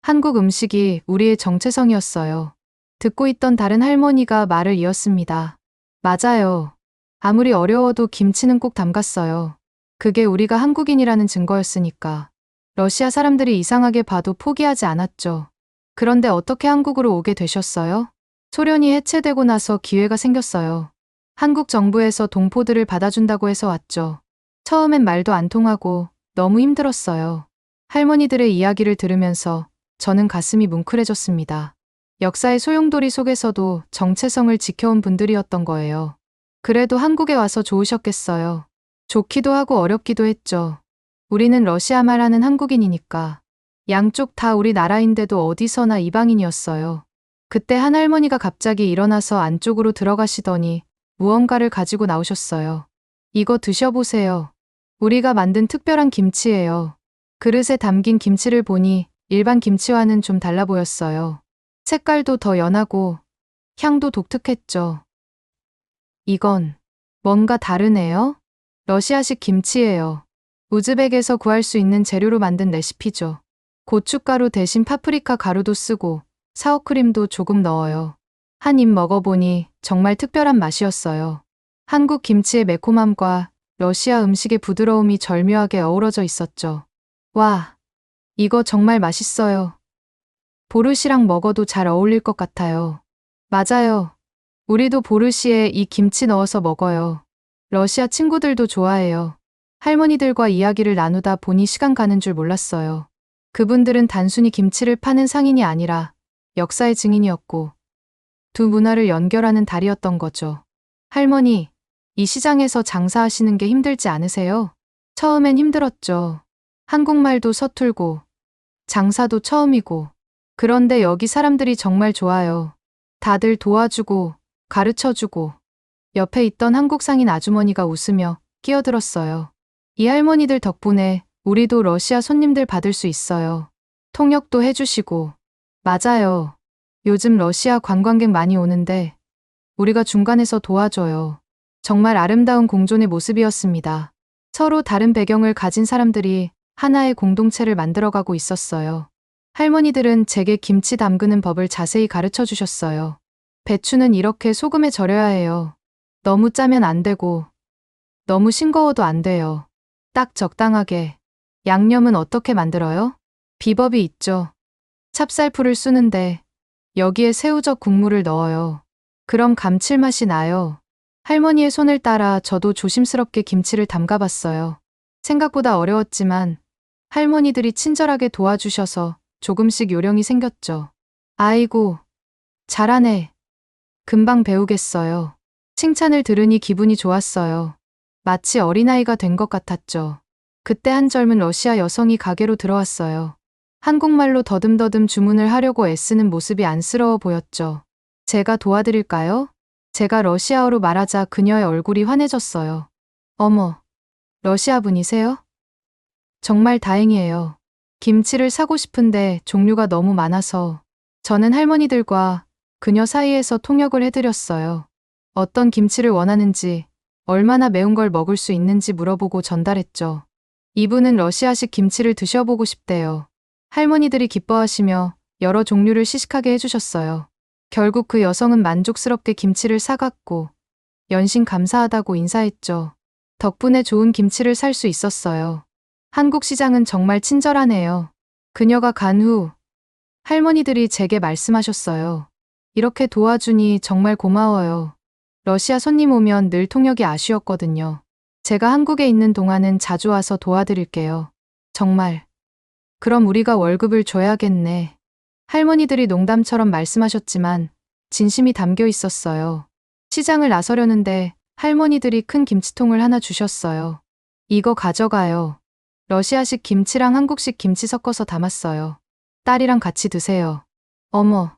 한국 음식이 우리의 정체성이었어요. 듣고 있던 다른 할머니가 말을 이었습니다. 맞아요. 아무리 어려워도 김치는 꼭 담갔어요. 그게 우리가 한국인이라는 증거였으니까. 러시아 사람들이 이상하게 봐도 포기하지 않았죠. 그런데 어떻게 한국으로 오게 되셨어요? 소련이 해체되고 나서 기회가 생겼어요. 한국 정부에서 동포들을 받아준다고 해서 왔죠. 처음엔 말도 안 통하고 너무 힘들었어요. 할머니들의 이야기를 들으면서 저는 가슴이 뭉클해졌습니다. 역사의 소용돌이 속에서도 정체성을 지켜온 분들이었던 거예요. 그래도 한국에 와서 좋으셨겠어요. 좋기도 하고 어렵기도 했죠. 우리는 러시아 말하는 한국인이니까. 양쪽 다 우리 나라인데도 어디서나 이방인이었어요. 그때 한 할머니가 갑자기 일어나서 안쪽으로 들어가시더니 무언가를 가지고 나오셨어요. 이거 드셔보세요. 우리가 만든 특별한 김치예요. 그릇에 담긴 김치를 보니 일반 김치와는 좀 달라 보였어요. 색깔도 더 연하고 향도 독특했죠. 이건 뭔가 다르네요? 러시아식 김치예요. 우즈벡에서 구할 수 있는 재료로 만든 레시피죠. 고춧가루 대신 파프리카 가루도 쓰고 사워크림도 조금 넣어요. 한 입 먹어보니 정말 특별한 맛이었어요. 한국 김치의 매콤함과 러시아 음식의 부드러움이 절묘하게 어우러져 있었죠. 와, 이거 정말 맛있어요. 보르시랑 먹어도 잘 어울릴 것 같아요. 맞아요. 우리도 보르시에 이 김치 넣어서 먹어요. 러시아 친구들도 좋아해요. 할머니들과 이야기를 나누다 보니 시간 가는 줄 몰랐어요. 그분들은 단순히 김치를 파는 상인이 아니라 역사의 증인이었고 두 문화를 연결하는 달이었던 거죠. 할머니, 이 시장에서 장사하시는 게 힘들지 않으세요? 처음엔 힘들었죠. 한국말도 서툴고 장사도 처음이고. 그런데 여기 사람들이 정말 좋아요. 다들 도와주고 가르쳐주고. 옆에 있던 한국 상인 아주머니가 웃으며 끼어들었어요. 이 할머니들 덕분에 우리도 러시아 손님들 받을 수 있어요. 통역도 해주시고. 맞아요. 요즘 러시아 관광객 많이 오는데 우리가 중간에서 도와줘요. 정말 아름다운 공존의 모습이었습니다. 서로 다른 배경을 가진 사람들이 하나의 공동체를 만들어가고 있었어요. 할머니들은 제게 김치 담그는 법을 자세히 가르쳐 주셨어요. 배추는 이렇게 소금에 절여야 해요. 너무 짜면 안 되고 너무 싱거워도 안 돼요. 딱 적당하게. 양념은 어떻게 만들어요? 비법이 있죠. 찹쌀풀을 쓰는데 여기에 새우젓 국물을 넣어요. 그럼 감칠맛이 나요. 할머니의 손을 따라 저도 조심스럽게 김치를 담가봤어요. 생각보다 어려웠지만 할머니들이 친절하게 도와주셔서 조금씩 요령이 생겼죠. 아이고, 잘하네. 금방 배우겠어요. 칭찬을 들으니 기분이 좋았어요. 마치 어린아이가 된 것 같았죠. 그때 한 젊은 러시아 여성이 가게로 들어왔어요. 한국말로 더듬더듬 주문을 하려고 애쓰는 모습이 안쓰러워 보였죠. 제가 도와드릴까요? 제가 러시아어로 말하자 그녀의 얼굴이 환해졌어요. 어머, 러시아 분이세요? 정말 다행이에요. 김치를 사고 싶은데 종류가 너무 많아서 저는 할머니들과 그녀 사이에서 통역을 해드렸어요. 어떤 김치를 원하는지, 얼마나 매운 걸 먹을 수 있는지 물어보고 전달했죠. 이분은 러시아식 김치를 드셔보고 싶대요. 할머니들이 기뻐하시며 여러 종류를 시식하게 해주셨어요. 결국 그 여성은 만족스럽게 김치를 사갔고 연신 감사하다고 인사했죠. 덕분에 좋은 김치를 살 수 있었어요. 한국 시장은 정말 친절하네요. 그녀가 간 후 할머니들이 제게 말씀하셨어요. 이렇게 도와주니 정말 고마워요. 러시아 손님 오면 늘 통역이 아쉬웠거든요. 제가 한국에 있는 동안은 자주 와서 도와드릴게요. 정말. 그럼 우리가 월급을 줘야겠네. 할머니들이 농담처럼 말씀하셨지만 진심이 담겨 있었어요. 시장을 나서려는데 할머니들이 큰 김치통을 하나 주셨어요. 이거 가져가요. 러시아식 김치랑 한국식 김치 섞어서 담았어요. 딸이랑 같이 드세요. 어머,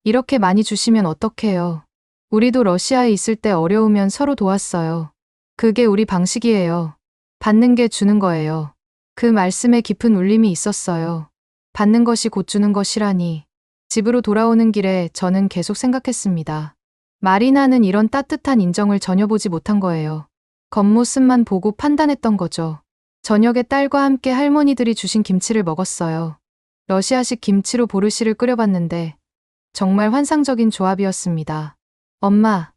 이렇게 많이 주시면 어떡해요. 우리도 러시아에 있을 때 어려우면 서로 도왔어요. 그게 우리 방식이에요. 받는 게 주는 거예요. 그 말씀에 깊은 울림이 있었어요. 받는 것이 곧 주는 것이라니. 집으로 돌아오는 길에 저는 계속 생각했습니다. 마리나는 이런 따뜻한 인정을 전혀 보지 못한 거예요. 겉모습만 보고 판단했던 거죠. 저녁에 딸과 함께 할머니들이 주신 김치를 먹었어요. 러시아식 김치로 보르시를 끓여봤는데 정말 환상적인 조합이었습니다. 엄마,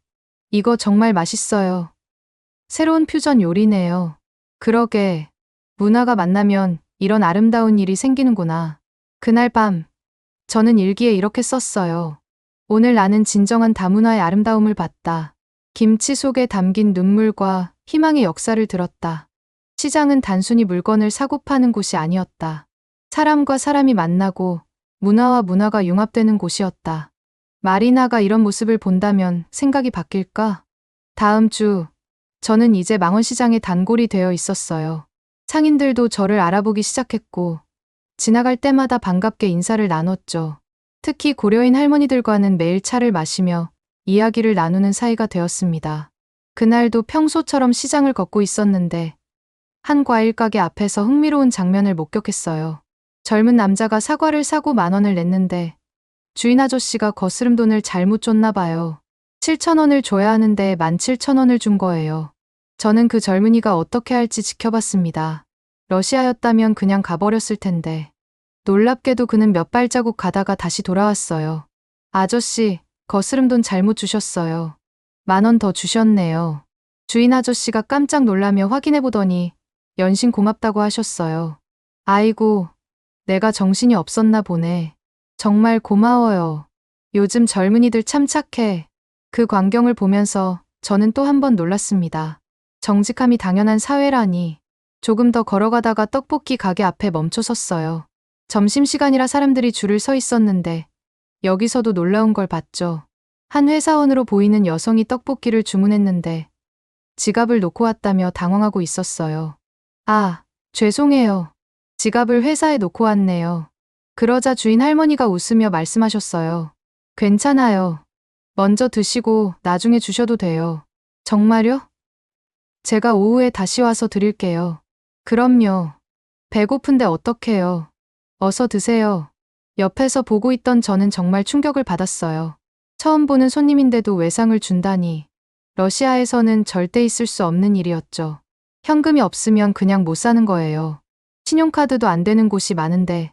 이거 정말 맛있어요. 새로운 퓨전 요리네요. 그러게, 문화가 만나면 이런 아름다운 일이 생기는구나. 그날 밤, 저는 일기에 이렇게 썼어요. 오늘 나는 진정한 다문화의 아름다움을 봤다. 김치 속에 담긴 눈물과 희망의 역사를 들었다. 시장은 단순히 물건을 사고 파는 곳이 아니었다. 사람과 사람이 만나고 문화와 문화가 융합되는 곳이었다. 마리나가 이런 모습을 본다면 생각이 바뀔까? 다음 주, 저는 이제 망원시장에 단골이 되어 있었어요. 상인들도 저를 알아보기 시작했고, 지나갈 때마다 반갑게 인사를 나눴죠. 특히 고려인 할머니들과는 매일 차를 마시며 이야기를 나누는 사이가 되었습니다. 그날도 평소처럼 시장을 걷고 있었는데, 한 과일 가게 앞에서 흥미로운 장면을 목격했어요. 젊은 남자가 사과를 사고 10,000원을 냈는데 주인 아저씨가 거스름 돈을 잘못 줬나 봐요. 7,000원을 줘야 하는데 17,000원을 준 거예요. 저는 그 젊은이가 어떻게 할지 지켜봤습니다. 러시아였다면 그냥 가버렸을 텐데. 놀랍게도 그는 몇 발자국 가다가 다시 돌아왔어요. 아저씨, 거스름 돈 잘못 주셨어요. 10,000원 더 주셨네요. 주인 아저씨가 깜짝 놀라며 확인해보더니 연신 고맙다고 하셨어요. 아이고, 내가 정신이 없었나 보네. 정말 고마워요. 요즘 젊은이들 참 착해. 그 광경을 보면서 저는 또 한 번 놀랐습니다. 정직함이 당연한 사회라니. 조금 더 걸어가다가 떡볶이 가게 앞에 멈춰 섰어요. 점심시간이라 사람들이 줄을 서 있었는데 여기서도 놀라운 걸 봤죠. 한 회사원으로 보이는 여성이 떡볶이를 주문했는데 지갑을 놓고 왔다며 당황하고 있었어요. 아, 죄송해요. 지갑을 회사에 놓고 왔네요. 그러자 주인 할머니가 웃으며 말씀하셨어요. 괜찮아요. 먼저 드시고 나중에 주셔도 돼요. 정말요? 제가 오후에 다시 와서 드릴게요. 그럼요. 배고픈데 어떡해요. 어서 드세요. 옆에서 보고 있던 저는 정말 충격을 받았어요. 처음 보는 손님인데도 외상을 준다니. 러시아에서는 절대 있을 수 없는 일이었죠. 현금이 없으면 그냥 못 사는 거예요. 신용카드도 안 되는 곳이 많은데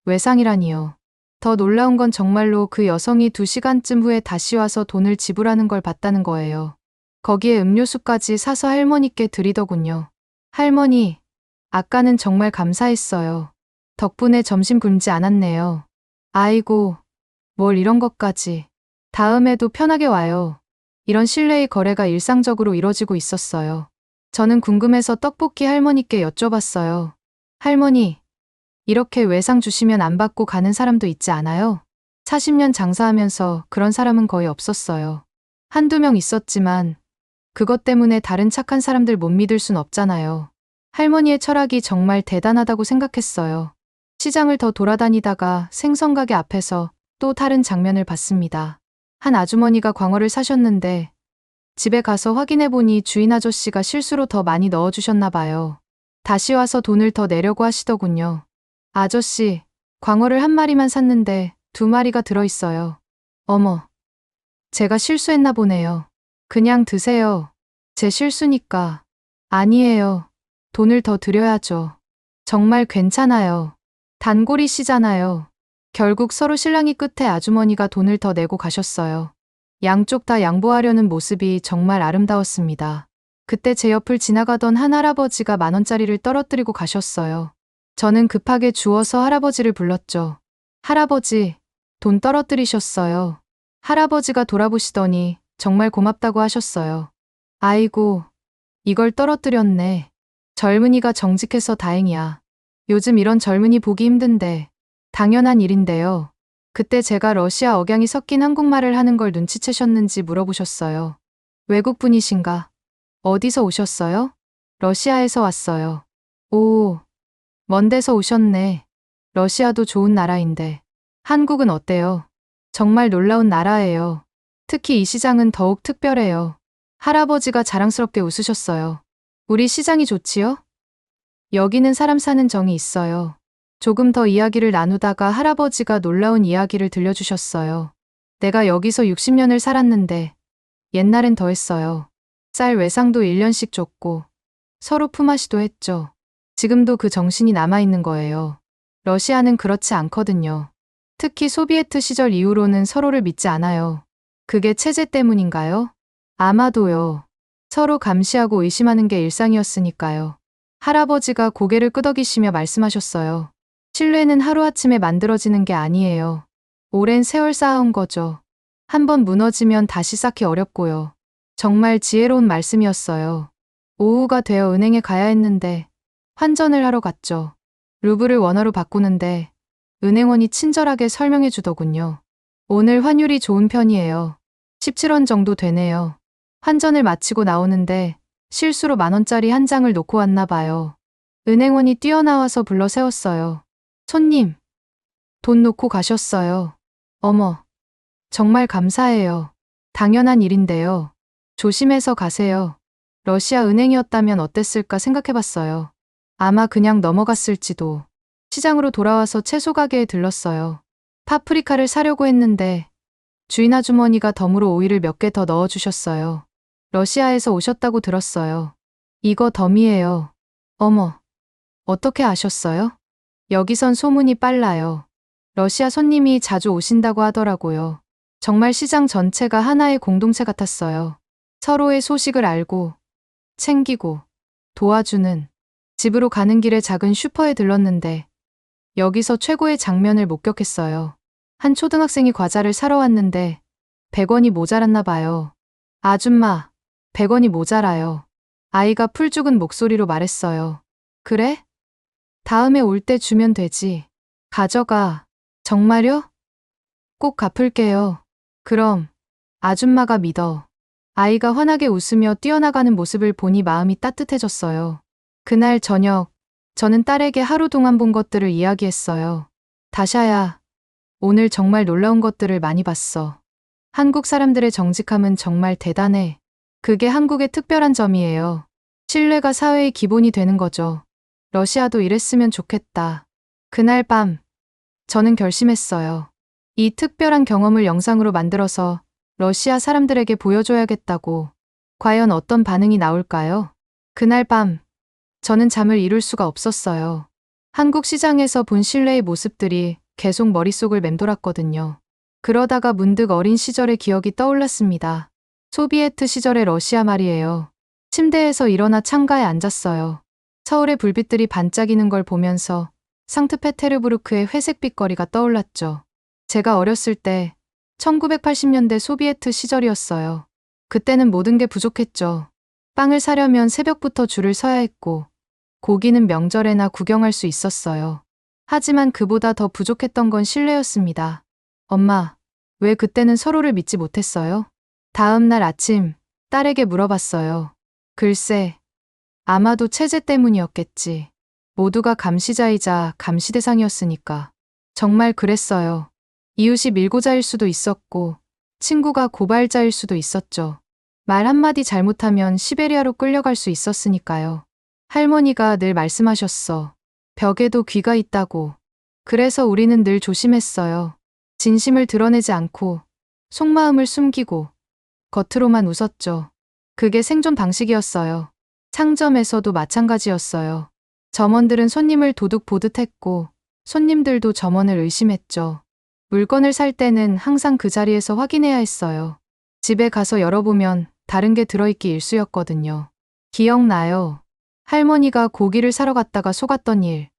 외상이라니요. 더 놀라운 건 정말로 그 여성이 2시간쯤 후에 다시 와서 돈을 지불하는 걸 봤다는 거예요. 거기에 음료수까지 사서 할머니께 드리더군요. 할머니, 아까는 정말 감사했어요. 덕분에 점심 굶지 않았네요. 아이고, 뭘 이런 것까지. 다음에도 편하게 와요. 이런 신뢰의 거래가 일상적으로 이뤄지고 있었어요. 저는 궁금해서 떡볶이 할머니께 여쭤봤어요. 할머니, 이렇게 외상 주시면 안 받고 가는 사람도 있지 않아요? 40년 장사하면서 그런 사람은 거의 없었어요. 한두 명 있었지만 그것 때문에 다른 착한 사람들 못 믿을 순 없잖아요. 할머니의 철학이 정말 대단하다고 생각했어요. 시장을 더 돌아다니다가 생선가게 앞에서 또 다른 장면을 봤습니다. 한 아주머니가 광어를 사셨는데 집에 가서 확인해보니 주인 아저씨가 실수로 더 많이 넣어주셨나 봐요. 다시 와서 돈을 더 내려고 하시더군요. 아저씨, 광어를 한 마리만 샀는데 2마리가 들어있어요. 어머, 제가 실수했나 보네요. 그냥 드세요. 제 실수니까. 아니에요. 돈을 더 드려야죠. 정말 괜찮아요. 단골이시잖아요. 결국 서로 실랑이 끝에 아주머니가 돈을 더 내고 가셨어요. 양쪽 다 양보하려는 모습이 정말 아름다웠습니다. 그때 제 옆을 지나가던 한 할아버지가 10,000원짜리를 떨어뜨리고 가셨어요. 저는 급하게 주워서 할아버지를 불렀죠. 할아버지, 돈 떨어뜨리셨어요. 할아버지가 돌아보시더니 정말 고맙다고 하셨어요. 아이고, 이걸 떨어뜨렸네. 젊은이가 정직해서 다행이야. 요즘 이런 젊은이 보기 힘든데 당연한 일인데요. 그때 제가 러시아 억양이 섞인 한국말을 하는 걸 눈치채셨는지 물어보셨어요. 외국분이신가? 어디서 오셨어요? 러시아에서 왔어요. 오, 먼 데서 오셨네. 러시아도 좋은 나라인데. 한국은 어때요? 정말 놀라운 나라예요. 특히 이 시장은 더욱 특별해요. 할아버지가 자랑스럽게 웃으셨어요. 우리 시장이 좋지요? 여기는 사람 사는 정이 있어요. 조금 더 이야기를 나누다가 할아버지가 놀라운 이야기를 들려주셨어요. 내가 여기서 60년을 살았는데 옛날엔 더했어요. 쌀 외상도 1년씩 줬고 서로 품앗이도 했죠. 지금도 그 정신이 남아있는 거예요. 러시아는 그렇지 않거든요. 특히 소비에트 시절 이후로는 서로를 믿지 않아요. 그게 체제 때문인가요? 아마도요. 서로 감시하고 의심하는 게 일상이었으니까요. 할아버지가 고개를 끄덕이시며 말씀하셨어요. 신뢰는 하루아침에 만들어지는 게 아니에요. 오랜 세월 쌓아온 거죠. 한번 무너지면 다시 쌓기 어렵고요. 정말 지혜로운 말씀이었어요. 오후가 되어 은행에 가야 했는데 환전을 하러 갔죠. 루블을 원화로 바꾸는데 은행원이 친절하게 설명해 주더군요. 오늘 환율이 좋은 편이에요. 17원 정도 되네요. 환전을 마치고 나오는데 실수로 10,000원짜리 한 장을 놓고 왔나 봐요. 은행원이 뛰어나와서 불러 세웠어요. 손님, 돈 놓고 가셨어요. 어머, 정말 감사해요. 당연한 일인데요. 조심해서 가세요. 러시아 은행이었다면 어땠을까 생각해봤어요. 아마 그냥 넘어갔을지도. 시장으로 돌아와서 채소 가게에 들렀어요. 파프리카를 사려고 했는데 주인 아주머니가 덤으로 오이를 몇 개 더 넣어주셨어요. 러시아에서 오셨다고 들었어요. 이거 덤이에요. 어머, 어떻게 아셨어요? 여기선 소문이 빨라요. 러시아 손님이 자주 오신다고 하더라고요. 정말 시장 전체가 하나의 공동체 같았어요. 서로의 소식을 알고, 챙기고, 도와주는. 집으로 가는 길에 작은 슈퍼에 들렀는데 여기서 최고의 장면을 목격했어요. 한 초등학생이 과자를 사러 왔는데 100원이 모자랐나 봐요. 아줌마, 100원이 모자라요. 아이가 풀 죽은 목소리로 말했어요. 그래? 다음에 올 때 주면 되지. 가져가. 정말요? 꼭 갚을게요. 그럼, 아줌마가 믿어. 아이가 환하게 웃으며 뛰어나가는 모습을 보니 마음이 따뜻해졌어요. 그날 저녁, 저는 딸에게 하루 동안 본 것들을 이야기했어요. 다샤야, 오늘 정말 놀라운 것들을 많이 봤어. 한국 사람들의 정직함은 정말 대단해. 그게 한국의 특별한 점이에요. 신뢰가 사회의 기본이 되는 거죠. 러시아도 이랬으면 좋겠다. 그날 밤, 저는 결심했어요. 이 특별한 경험을 영상으로 만들어서 러시아 사람들에게 보여줘야겠다고. 과연 어떤 반응이 나올까요? 그날 밤, 저는 잠을 이룰 수가 없었어요. 한국 시장에서 본 신뢰의 모습들이 계속 머릿속을 맴돌았거든요. 그러다가 문득 어린 시절의 기억이 떠올랐습니다. 소비에트 시절의 러시아 말이에요. 침대에서 일어나 창가에 앉았어요. 서울의 불빛들이 반짝이는 걸 보면서 상트페테르부르크의 회색빛 거리가 떠올랐죠. 제가 어렸을 때 1980년대 소비에트 시절이었어요. 그때는 모든 게 부족했죠. 빵을 사려면 새벽부터 줄을 서야 했고 고기는 명절에나 구경할 수 있었어요. 하지만 그보다 더 부족했던 건 신뢰였습니다. 엄마, 왜 그때는 서로를 믿지 못했어요? 다음 날 아침 딸에게 물어봤어요. 글쎄, 아마도 체제 때문이었겠지. 모두가 감시자이자 감시 대상이었으니까. 정말 그랬어요. 이웃이 밀고자일 수도 있었고 친구가 고발자일 수도 있었죠. 말 한마디 잘못하면 시베리아로 끌려갈 수 있었으니까요. 할머니가 늘 말씀하셨어. 벽에도 귀가 있다고. 그래서 우리는 늘 조심했어요. 진심을 드러내지 않고 속마음을 숨기고 겉으로만 웃었죠. 그게 생존 방식이었어요. 상점에서도 마찬가지였어요. 점원들은 손님을 도둑 보듯 했고 손님들도 점원을 의심했죠. 물건을 살 때는 항상 그 자리에서 확인해야 했어요. 집에 가서 열어보면 다른 게 들어있기 일쑤였거든요. 기억나요. 할머니가 고기를 사러 갔다가 속았던 일.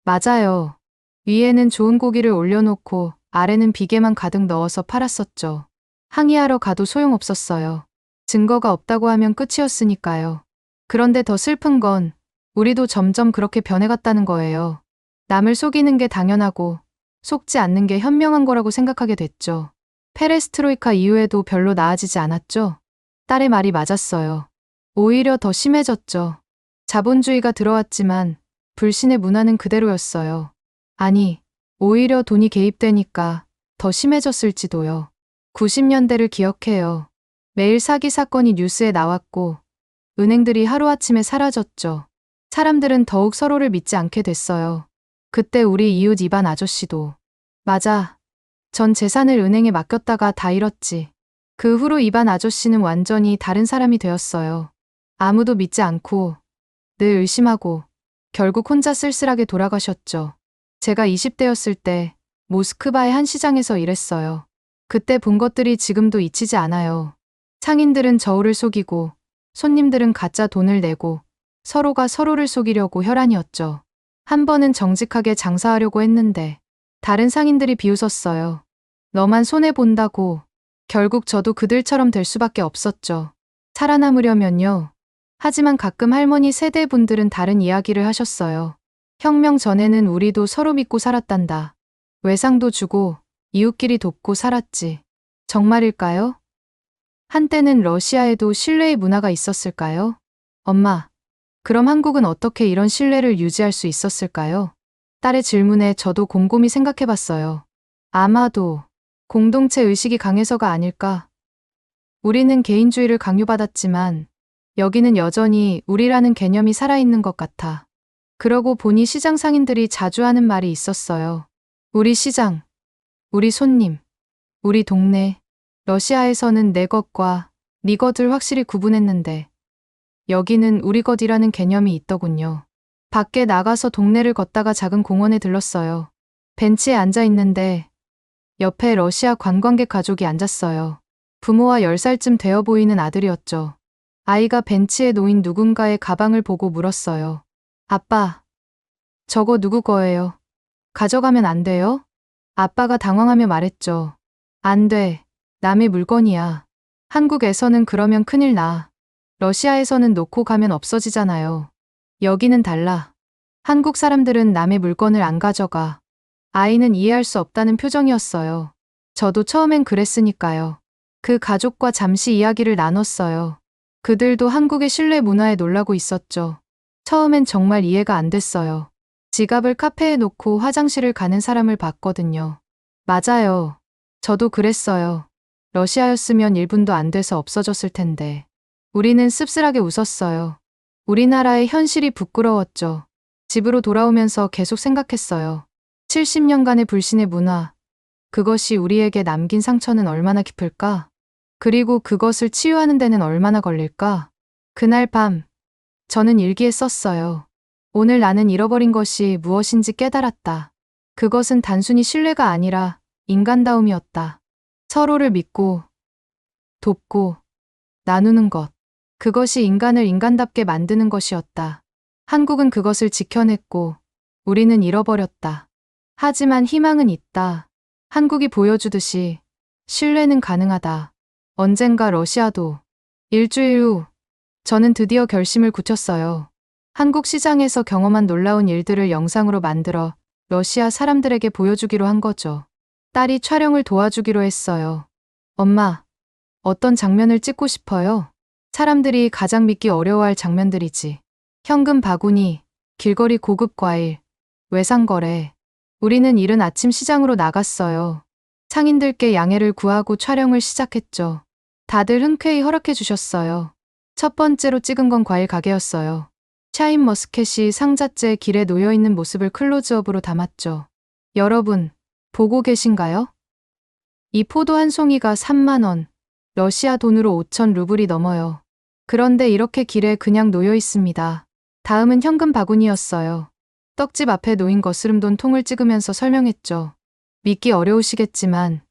맞아요. 위에는 좋은 고기를 올려놓고 아래는 비계만 가득 넣어서 팔았었죠. 항의하러 가도 소용없었어요. 증거가 없다고 하면 끝이었으니까요. 그런데 더 슬픈 건 우리도 점점 그렇게 변해갔다는 거예요. 남을 속이는 게 당연하고 속지 않는 게 현명한 거라고 생각하게 됐죠. 페레스트로이카 이후에도 별로 나아지지 않았죠. 딸의 말이 맞았어요. 오히려 더 심해졌죠. 자본주의가 들어왔지만 불신의 문화는 그대로였어요. 아니, 오히려 돈이 개입되니까 더 심해졌을지도요. 90년대를 기억해요. 매일 사기 사건이 뉴스에 나왔고 은행들이 하루아침에 사라졌죠. 사람들은 더욱 서로를 믿지 않게 됐어요. 그때 우리 이웃 이반 아저씨도. 맞아. 전 재산을 은행에 맡겼다가 다 잃었지. 그 후로 이반 아저씨는 완전히 다른 사람이 되었어요. 아무도 믿지 않고 늘 의심하고 결국 혼자 쓸쓸하게 돌아가셨죠. 제가 20대였을 때 모스크바의 한 시장에서 일했어요. 그때 본 것들이 지금도 잊히지 않아요. 상인들은 저울을 속이고 손님들은 가짜 돈을 내고 서로가 서로를 속이려고 혈안이었죠. 한 번은 정직하게 장사하려고 했는데 다른 상인들이 비웃었어요. 너만 손해본다고. 결국 저도 그들처럼 될 수밖에 없었죠. 살아남으려면요. 하지만 가끔 할머니 세대분들은 다른 이야기를 하셨어요. 혁명 전에는 우리도 서로 믿고 살았단다. 외상도 주고 이웃끼리 돕고 살았지. 정말일까요? 한때는 러시아에도 신뢰의 문화가 있었을까요? 엄마, 그럼 한국은 어떻게 이런 신뢰를 유지할 수 있었을까요? 딸의 질문에 저도 곰곰이 생각해봤어요. 아마도 공동체 의식이 강해서가 아닐까. 우리는 개인주의를 강요받았지만 여기는 여전히 우리라는 개념이 살아있는 것 같아. 그러고 보니 시장 상인들이 자주 하는 말이 있었어요. 우리 시장, 우리 손님, 우리 동네. 러시아에서는 내 것과 네 것을 확실히 구분했는데 여기는 우리 것이라는 개념이 있더군요. 밖에 나가서 동네를 걷다가 작은 공원에 들렀어요. 벤치에 앉아 있는데 옆에 러시아 관광객 가족이 앉았어요. 부모와 10살쯤 되어 보이는 아들이었죠. 아이가 벤치에 놓인 누군가의 가방을 보고 물었어요. 아빠, 저거 누구 거예요? 가져가면 안 돼요? 아빠가 당황하며 말했죠. 안 돼. 남의 물건이야. 한국에서는 그러면 큰일 나. 러시아에서는 놓고 가면 없어지잖아요. 여기는 달라. 한국 사람들은 남의 물건을 안 가져가. 아이는 이해할 수 없다는 표정이었어요. 저도 처음엔 그랬으니까요. 그 가족과 잠시 이야기를 나눴어요. 그들도 한국의 신뢰 문화에 놀라고 있었죠. 처음엔 정말 이해가 안 됐어요. 지갑을 카페에 놓고 화장실을 가는 사람을 봤거든요. 맞아요. 저도 그랬어요. 러시아였으면 1분도 안 돼서 없어졌을 텐데. 우리는 씁쓸하게 웃었어요. 우리나라의 현실이 부끄러웠죠. 집으로 돌아오면서 계속 생각했어요. 70년간의 불신의 문화. 그것이 우리에게 남긴 상처는 얼마나 깊을까? 그리고 그것을 치유하는 데는 얼마나 걸릴까? 그날 밤, 저는 일기에 썼어요. 오늘 나는 잃어버린 것이 무엇인지 깨달았다. 그것은 단순히 신뢰가 아니라 인간다움이었다. 서로를 믿고, 돕고, 나누는 것. 그것이 인간을 인간답게 만드는 것이었다. 한국은 그것을 지켜냈고, 우리는 잃어버렸다. 하지만 희망은 있다. 한국이 보여주듯이 신뢰는 가능하다. 언젠가 러시아도. 일주일 후, 저는 드디어 결심을 굳혔어요. 한국 시장에서 경험한 놀라운 일들을 영상으로 만들어 러시아 사람들에게 보여주기로 한 거죠. 딸이 촬영을 도와주기로 했어요. 엄마, 어떤 장면을 찍고 싶어요? 사람들이 가장 믿기 어려워할 장면들이지. 현금 바구니, 길거리 고급 과일, 외상거래. 우리는 이른 아침 시장으로 나갔어요. 상인들께 양해를 구하고 촬영을 시작했죠. 다들 흔쾌히 허락해 주셨어요. 첫 번째로 찍은 건 과일 가게였어요. 샤인머스켓이 상자째 길에 놓여있는 모습을 클로즈업으로 담았죠. 여러분, 보고 계신가요? 이 포도 한 송이가 3만 원, 러시아 돈으로 5천 루블이 넘어요. 그런데 이렇게 길에 그냥 놓여 있습니다. 다음은 현금 바구니였어요. 떡집 앞에 놓인 거스름돈 통을 찍으면서 설명했죠. 믿기 어려우시겠지만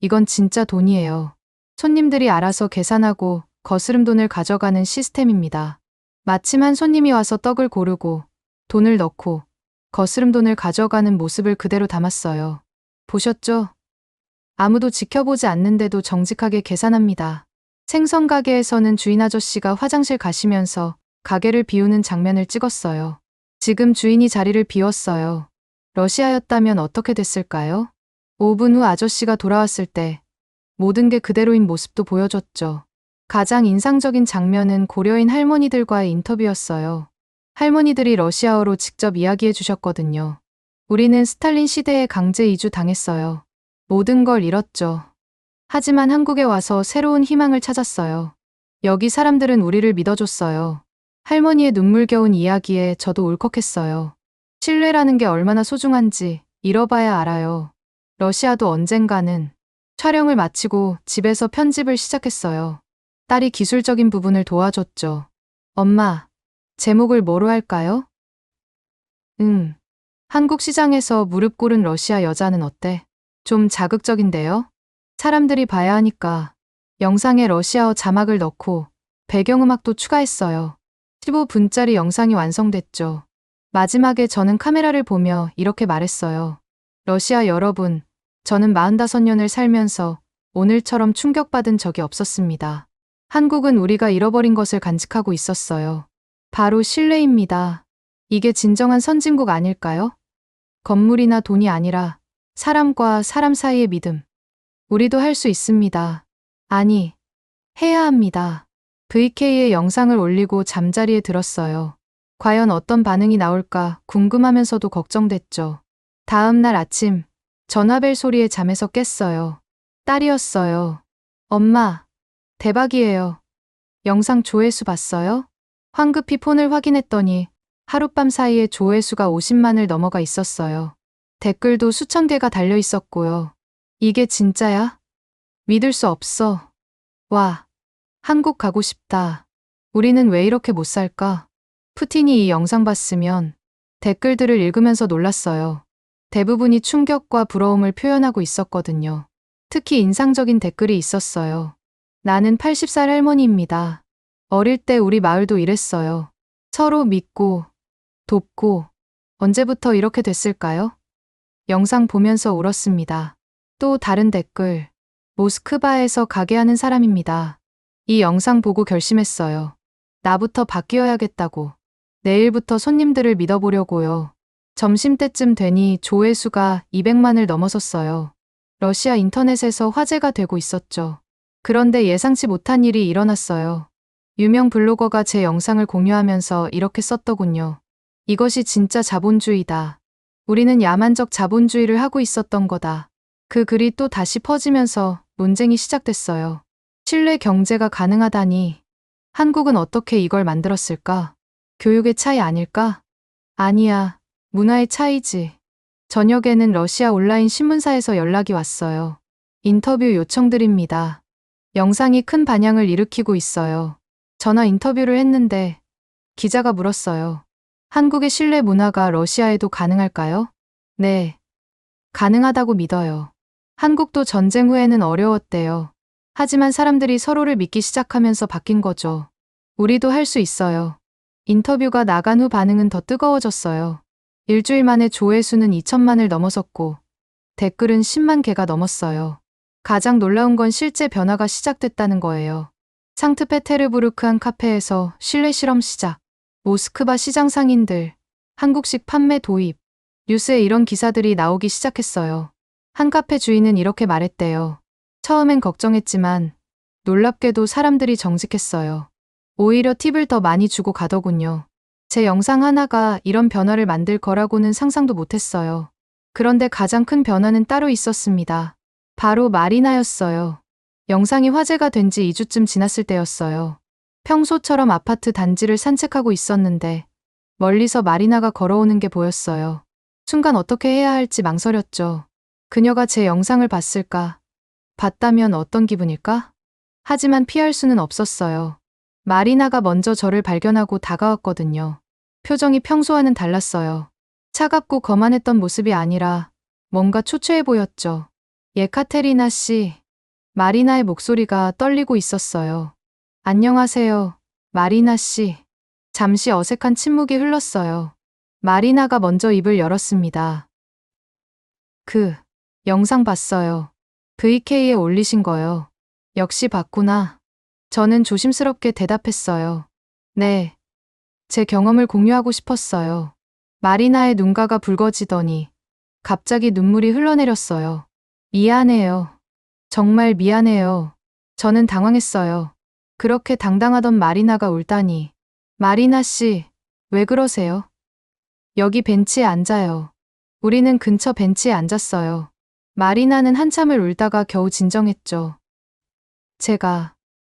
이건 진짜 돈이에요. 손님들이 알아서 계산하고 거스름 돈을 가져가는 시스템입니다. 마침 한 손님이 와서 떡을 고르고 돈을 넣고 거스름 돈을 가져가는 모습을 그대로 담았어요. 보셨죠? 아무도 지켜보지 않는데도 정직하게 계산합니다. 생선 가게에서는 주인 아저씨가 화장실 가시면서 가게를 비우는 장면을 찍었어요. 지금 주인이 자리를 비웠어요. 러시아였다면 어떻게 됐을까요? 5분 후 아저씨가 돌아왔을 때 모든 게 그대로인 모습도 보여줬죠. 가장 인상적인 장면은 고려인 할머니들과의 인터뷰였어요. 할머니들이 러시아어로 직접 이야기해 주셨거든요. 우리는 스탈린 시대에 강제 이주 당했어요. 모든 걸 잃었죠. 하지만 한국에 와서 새로운 희망을 찾았어요. 여기 사람들은 우리를 믿어줬어요. 할머니의 눈물겨운 이야기에 저도 울컥했어요. 신뢰라는 게 얼마나 소중한지 잃어봐야 알아요. 러시아도 언젠가는 촬영을 마치고 집에서 편집을 시작했어요. 딸이 기술적인 부분을 도와줬죠. 엄마, 제목을 뭐로 할까요? 한국 시장에서 무릎 꿇은 러시아 여자는 어때? 좀 자극적인데요? 사람들이 봐야 하니까 영상에 러시아어 자막을 넣고 배경음악도 추가했어요. 15분짜리 영상이 완성됐죠. 마지막에 저는 카메라를 보며 이렇게 말했어요. 러시아 여러분, 저는 45년을 살면서 오늘처럼 충격받은 적이 없었습니다. 한국은 우리가 잃어버린 것을 간직하고 있었어요. 바로 신뢰입니다. 이게 진정한 선진국 아닐까요? 건물이나 돈이 아니라 사람과 사람 사이의 믿음. 우리도 할 수 있습니다. 아니, 해야 합니다. VK에 영상을 올리고 잠자리에 들었어요. 과연 어떤 반응이 나올까 궁금하면서도 걱정됐죠. 다음 날 아침, 전화벨 소리에 잠에서 깼어요. 딸이었어요. 엄마, 대박이에요. 영상 조회수 봤어요? 황급히 폰을 확인했더니 하룻밤 사이에 조회수가 50만을 넘어가 있었어요. 댓글도 수천 개가 달려 있었고요. 이게 진짜야? 믿을 수 없어. 와, 한국 가고 싶다. 우리는 왜 이렇게 못 살까? 푸틴이 이 영상 봤으면 댓글들을 읽으면서 놀랐어요. 대부분이 충격과 부러움을 표현하고 있었거든요. 특히 인상적인 댓글이 있었어요. 나는 80살 할머니입니다. 어릴 때 우리 마을도 이랬어요. 서로 믿고, 돕고, 언제부터 이렇게 됐을까요? 영상 보면서 울었습니다. 또 다른 댓글, 모스크바에서 가게 하는 사람입니다. 이 영상 보고 결심했어요. 나부터 바뀌어야겠다고. 내일부터 손님들을 믿어보려고요. 점심때쯤 되니 조회수가 200만을 넘어섰어요. 러시아 인터넷에서 화제가 되고 있었죠. 그런데 예상치 못한 일이 일어났어요. 유명 블로거가 제 영상을 공유하면서 이렇게 썼더군요. 이것이 진짜 자본주의다. 우리는 야만적 자본주의를 하고 있었던 거다. 그 글이 또 다시 퍼지면서 논쟁이 시작됐어요. 신뢰 경제가 가능하다니. 한국은 어떻게 이걸 만들었을까? 교육의 차이 아닐까? 아니야. 문화의 차이지. 저녁에는 러시아 온라인 신문사에서 연락이 왔어요. 인터뷰 요청드립니다. 영상이 큰 반향을 일으키고 있어요. 전화 인터뷰를 했는데 기자가 물었어요. 한국의 신뢰 문화가 러시아에도 가능할까요? 네. 가능하다고 믿어요. 한국도 전쟁 후에는 어려웠대요. 하지만 사람들이 서로를 믿기 시작하면서 바뀐 거죠. 우리도 할 수 있어요. 인터뷰가 나간 후 반응은 더 뜨거워졌어요. 일주일 만에 조회수는 2천만을 넘어섰고 댓글은 10만 개가 넘었어요. 가장 놀라운 건 실제 변화가 시작됐다는 거예요. 상트페테르부르크 한 카페에서 신뢰 실험 시작. 모스크바 시장 상인들, 한국식 판매 도입. 뉴스에 이런 기사들이 나오기 시작했어요. 한 카페 주인은 이렇게 말했대요. 처음엔 걱정했지만 놀랍게도 사람들이 정직했어요. 오히려 팁을 더 많이 주고 가더군요. 제 영상 하나가 이런 변화를 만들 거라고는 상상도 못했어요. 그런데 가장 큰 변화는 따로 있었습니다. 바로 마리나였어요. 영상이 화제가 된 지 2주쯤 지났을 때였어요. 평소처럼 아파트 단지를 산책하고 있었는데 멀리서 마리나가 걸어오는 게 보였어요. 순간 어떻게 해야 할지 망설였죠. 그녀가 제 영상을 봤을까? 봤다면 어떤 기분일까? 하지만 피할 수는 없었어요. 마리나가 먼저 저를 발견하고 다가왔거든요. 표정이 평소와는 달랐어요. 차갑고 거만했던 모습이 아니라 뭔가 초췌해 보였죠. 예카테리나 씨. 마리나의 목소리가 떨리고 있었어요. 안녕하세요, 마리나 씨. 잠시 어색한 침묵이 흘렀어요. 마리나가 먼저 입을 열었습니다. 그 영상 봤어요. VK에 올리신 거요. 역시 봤구나. 저는 조심스럽게 대답했어요. 네. 제 경험을 공유하고 싶었어요. 마리나의 눈가가 붉어지더니 갑자기 눈물이 흘러내렸어요. 미안해요. 정말 미안해요. 저는 당황했어요. 그렇게 당당하던 마리나가 울다니. 마리나 씨, 왜 그러세요? 여기 벤치에 앉아요. 우리는 근처 벤치에 앉았어요. 마리나는 한참을 울다가 겨우 진정했죠.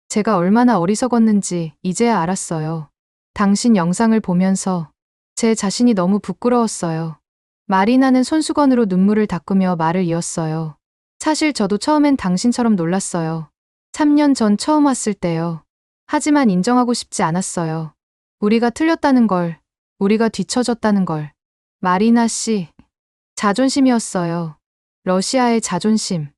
제가 얼마나 어리석었는지 이제야 알았어요. 당신 영상을 보면서 제 자신이 너무 부끄러웠어요. 마리나는 손수건으로 눈물을 닦으며 말을 이었어요. 사실 저도 처음엔 당신처럼 놀랐어요. 3년 전 처음 왔을 때요. 하지만 인정하고 싶지 않았어요. 우리가 틀렸다는 걸, 우리가 뒤처졌다는 걸. 마리나 씨, 자존심이었어요. 러시아의 자존심.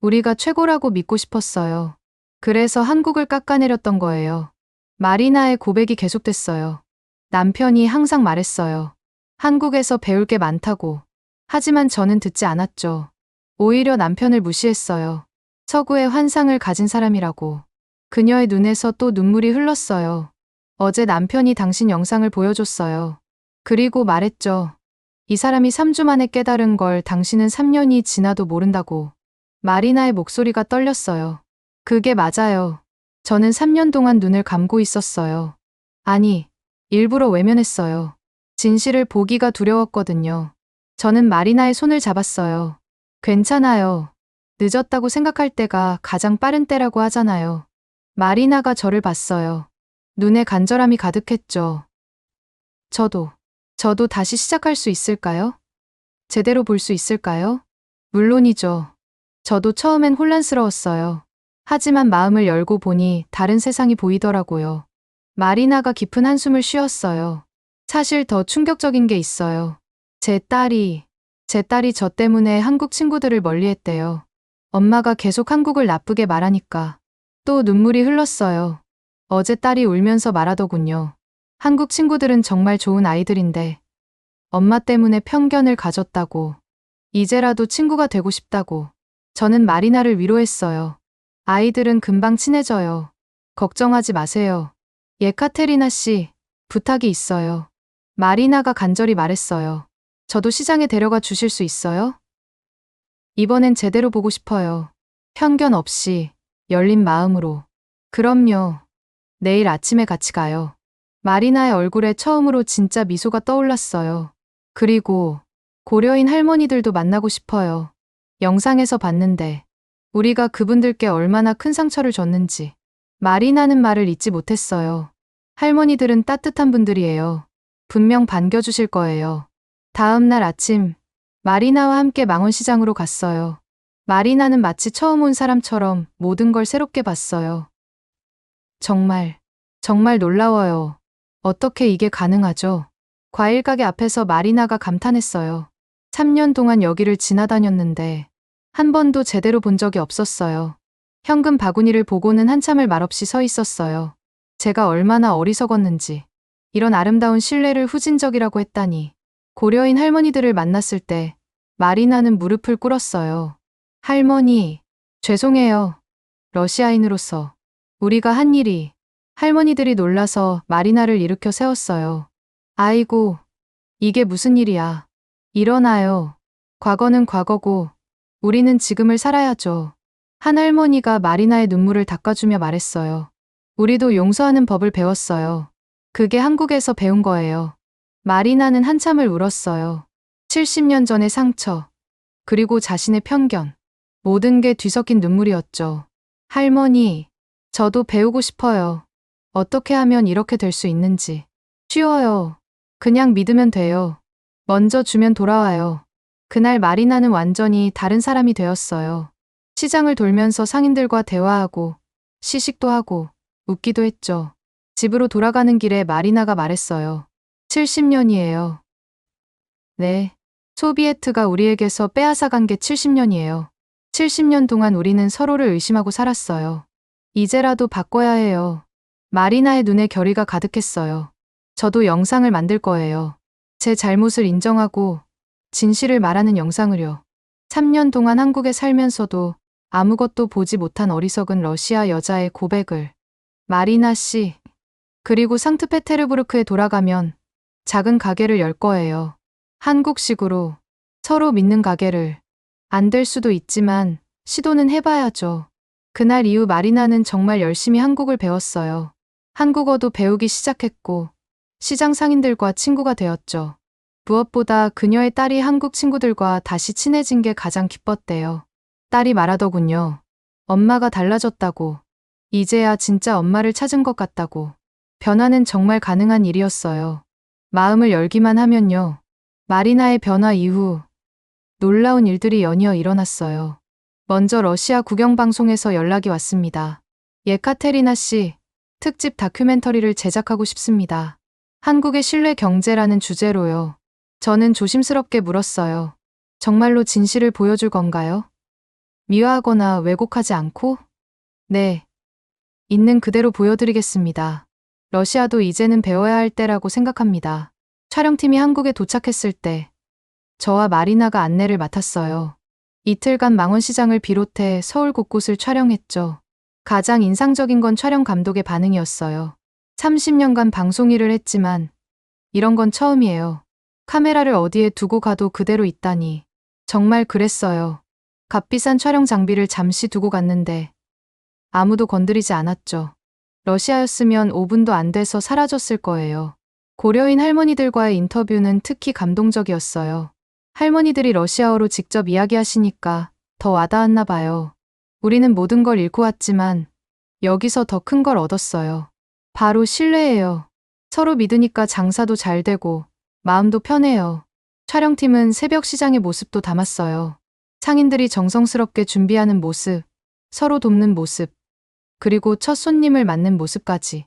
우리가 최고라고 믿고 싶었어요. 그래서 한국을 깎아내렸던 거예요. 마리나의 고백이 계속됐어요. 남편이 항상 말했어요. 한국에서 배울 게 많다고. 하지만 저는 듣지 않았죠. 오히려 남편을 무시했어요. 서구의 환상을 가진 사람이라고. 그녀의 눈에서 또 눈물이 흘렀어요. 어제 남편이 당신 영상을 보여줬어요. 그리고 말했죠. 이 사람이 3주 만에 깨달은 걸 당신은 3년이 지나도 모른다고. 마리나의 목소리가 떨렸어요. 그게 맞아요. 저는 3년 동안 눈을 감고 있었어요. 아니, 일부러 외면했어요. 진실을 보기가 두려웠거든요. 저는 마리나의 손을 잡았어요. 괜찮아요. 늦었다고 생각할 때가 가장 빠른 때라고 하잖아요. 마리나가 저를 봤어요. 눈에 간절함이 가득했죠. 저도 다시 시작할 수 있을까요? 제대로 볼 수 있을까요? 물론이죠. 저도 처음엔 혼란스러웠어요. 하지만 마음을 열고 보니 다른 세상이 보이더라고요. 마리나가 깊은 한숨을 쉬었어요. 사실 더 충격적인 게 있어요. 제 딸이 저 때문에 한국 친구들을 멀리했대요. 엄마가 계속 한국을 나쁘게 말하니까 또 눈물이 흘렀어요. 어제 딸이 울면서 말하더군요. 한국 친구들은 정말 좋은 아이들인데 엄마 때문에 편견을 가졌다고. 이제라도 친구가 되고 싶다고. 저는 마리나를 위로했어요. 아이들은 금방 친해져요. 걱정하지 마세요. 예카테리나 씨, 부탁이 있어요. 마리나가 간절히 말했어요. 저도 시장에 데려가 주실 수 있어요? 이번엔 제대로 보고 싶어요. 편견 없이, 열린 마음으로. 그럼요. 내일 아침에 같이 가요. 마리나의 얼굴에 처음으로 진짜 미소가 떠올랐어요. 그리고 고려인 할머니들도 만나고 싶어요. 영상에서 봤는데 우리가 그분들께 얼마나 큰 상처를 줬는지. 마리나는 말을 잇지 못했어요. 할머니들은 따뜻한 분들이에요. 분명 반겨주실 거예요. 다음 날 아침, 마리나와 함께 망원시장으로 갔어요. 마리나는 마치 처음 온 사람처럼 모든 걸 새롭게 봤어요. 정말 놀라워요. 어떻게 이게 가능하죠? 과일 가게 앞에서 마리나가 감탄했어요. 3년 동안 여기를 지나다녔는데 한 번도 제대로 본 적이 없었어요. 현금 바구니를 보고는 한참을 말없이 서 있었어요. 제가 얼마나 어리석었는지. 이런 아름다운 신뢰를 후진적이라고 했다니. 고려인 할머니들을 만났을 때 마리나는 무릎을 꿇었어요. 할머니, 죄송해요. 러시아인으로서 우리가 한 일이. 할머니들이 놀라서 마리나를 일으켜 세웠어요. 아이고, 이게 무슨 일이야. 일어나요. 과거는 과거고 우리는 지금을 살아야죠. 한 할머니가 마리나의 눈물을 닦아주며 말했어요. 우리도 용서하는 법을 배웠어요. 그게 한국에서 배운 거예요. 마리나는 한참을 울었어요. 70년 전의 상처, 그리고 자신의 편견. 모든 게 뒤섞인 눈물이었죠. 할머니, 저도 배우고 싶어요. 어떻게 하면 이렇게 될 수 있는지. 쉬워요. 그냥 믿으면 돼요. 먼저 주면 돌아와요. 그날 마리나는 완전히 다른 사람이 되었어요. 시장을 돌면서 상인들과 대화하고, 시식도 하고, 웃기도 했죠. 집으로 돌아가는 길에 마리나가 말했어요. 70년이에요. 네, 소비에트가 우리에게서 빼앗아간 게 70년이에요. 70년 동안 우리는 서로를 의심하고 살았어요. 이제라도 바꿔야 해요. 마리나의 눈에 결의가 가득했어요. 저도 영상을 만들 거예요. 제 잘못을 인정하고 진실을 말하는 영상을요. 3년 동안 한국에 살면서도 아무것도 보지 못한 어리석은 러시아 여자의 고백을. 마리나 씨. 그리고 상트페테르부르크에 돌아가면 작은 가게를 열 거예요. 한국식으로 서로 믿는 가게를. 안 될 수도 있지만 시도는 해봐야죠. 그날 이후 마리나는 정말 열심히 한국을 배웠어요. 한국어도 배우기 시작했고 시장 상인들과 친구가 되었죠. 무엇보다 그녀의 딸이 한국 친구들과 다시 친해진 게 가장 기뻤대요. 딸이 말하더군요. 엄마가 달라졌다고. 이제야 진짜 엄마를 찾은 것 같다고. 변화는 정말 가능한 일이었어요. 마음을 열기만 하면요. 마리나의 변화 이후 놀라운 일들이 연이어 일어났어요. 먼저 러시아 국영방송에서 연락이 왔습니다. 예카테리나 씨, 특집 다큐멘터리를 제작하고 싶습니다. 한국의 신뢰 경제라는 주제로요. 저는 조심스럽게 물었어요. 정말로 진실을 보여줄 건가요? 미화하거나 왜곡하지 않고? 네. 있는 그대로 보여드리겠습니다. 러시아도 이제는 배워야 할 때라고 생각합니다. 촬영팀이 한국에 도착했을 때 저와 마리나가 안내를 맡았어요. 이틀간 망원시장을 비롯해 서울 곳곳을 촬영했죠. 가장 인상적인 건 촬영 감독의 반응이었어요. 30년간 방송 일을 했지만 이런 건 처음이에요. 카메라를 어디에 두고 가도 그대로 있다니. 정말 그랬어요. 값비싼 촬영 장비를 잠시 두고 갔는데 아무도 건드리지 않았죠. 러시아였으면 5분도 안 돼서 사라졌을 거예요. 고려인 할머니들과의 인터뷰는 특히 감동적이었어요. 할머니들이 러시아어로 직접 이야기하시니까 더 와닿았나 봐요. 우리는 모든 걸 잃고 왔지만 여기서 더 큰 걸 얻었어요. 바로 신뢰예요. 서로 믿으니까 장사도 잘 되고 마음도 편해요. 촬영팀은 새벽 시장의 모습도 담았어요. 상인들이 정성스럽게 준비하는 모습, 서로 돕는 모습, 그리고 첫 손님을 맞는 모습까지.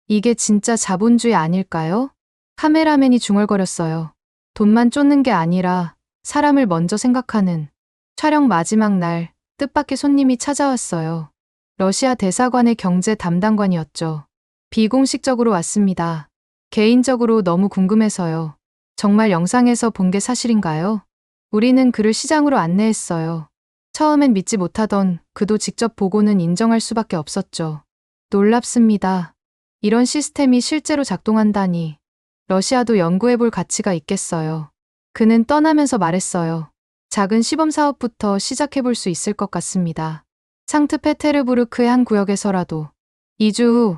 이게 진짜 자본주의 아닐까요? 카메라맨이 중얼거렸어요. 돈만 쫓는 게 아니라 사람을 먼저 생각하는. 촬영 마지막 날 뜻밖의 손님이 찾아왔어요. 러시아 대사관의 경제 담당관이었죠. 비공식적으로 왔습니다. 개인적으로 너무 궁금해서요. 정말 영상에서 본 게 사실인가요? 우리는 그를 시장으로 안내했어요. 처음엔 믿지 못하던 그도 직접 보고는 인정할 수밖에 없었죠. 놀랍습니다. 이런 시스템이 실제로 작동한다니. 러시아도 연구해볼 가치가 있겠어요. 그는 떠나면서 말했어요. 작은 시범 사업부터 시작해볼 수 있을 것 같습니다. 상트페테르부르크의 한 구역에서라도. 2주 후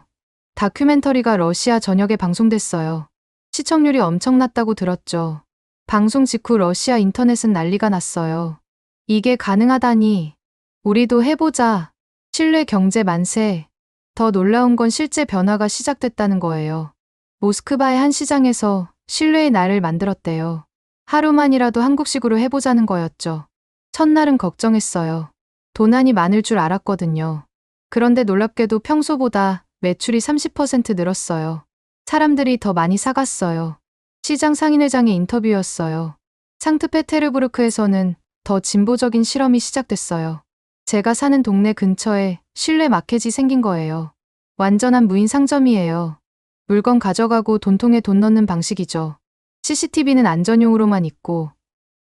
다큐멘터리가 러시아 전역에 방송됐어요. 시청률이 엄청났다고 들었죠. 방송 직후 러시아 인터넷은 난리가 났어요. 이게 가능하다니. 우리도 해보자. 신뢰 경제 만세. 더 놀라운 건 실제 변화가 시작됐다는 거예요. 모스크바의 한 시장에서 신뢰의 날을 만들었대요. 하루만이라도 한국식으로 해보자는 거였죠. 첫날은 걱정했어요. 도난이 많을 줄 알았거든요. 그런데 놀랍게도 평소보다 매출이 30% 늘었어요. 사람들이 더 많이 사갔어요. 시장 상인회장의 인터뷰였어요. 상트페테르부르크에서는 더 진보적인 실험이 시작됐어요. 제가 사는 동네 근처에 실내 마켓이 생긴 거예요. 완전한 무인 상점이에요. 물건 가져가고 돈통에 돈 넣는 방식이죠. CCTV는 안전용으로만 있고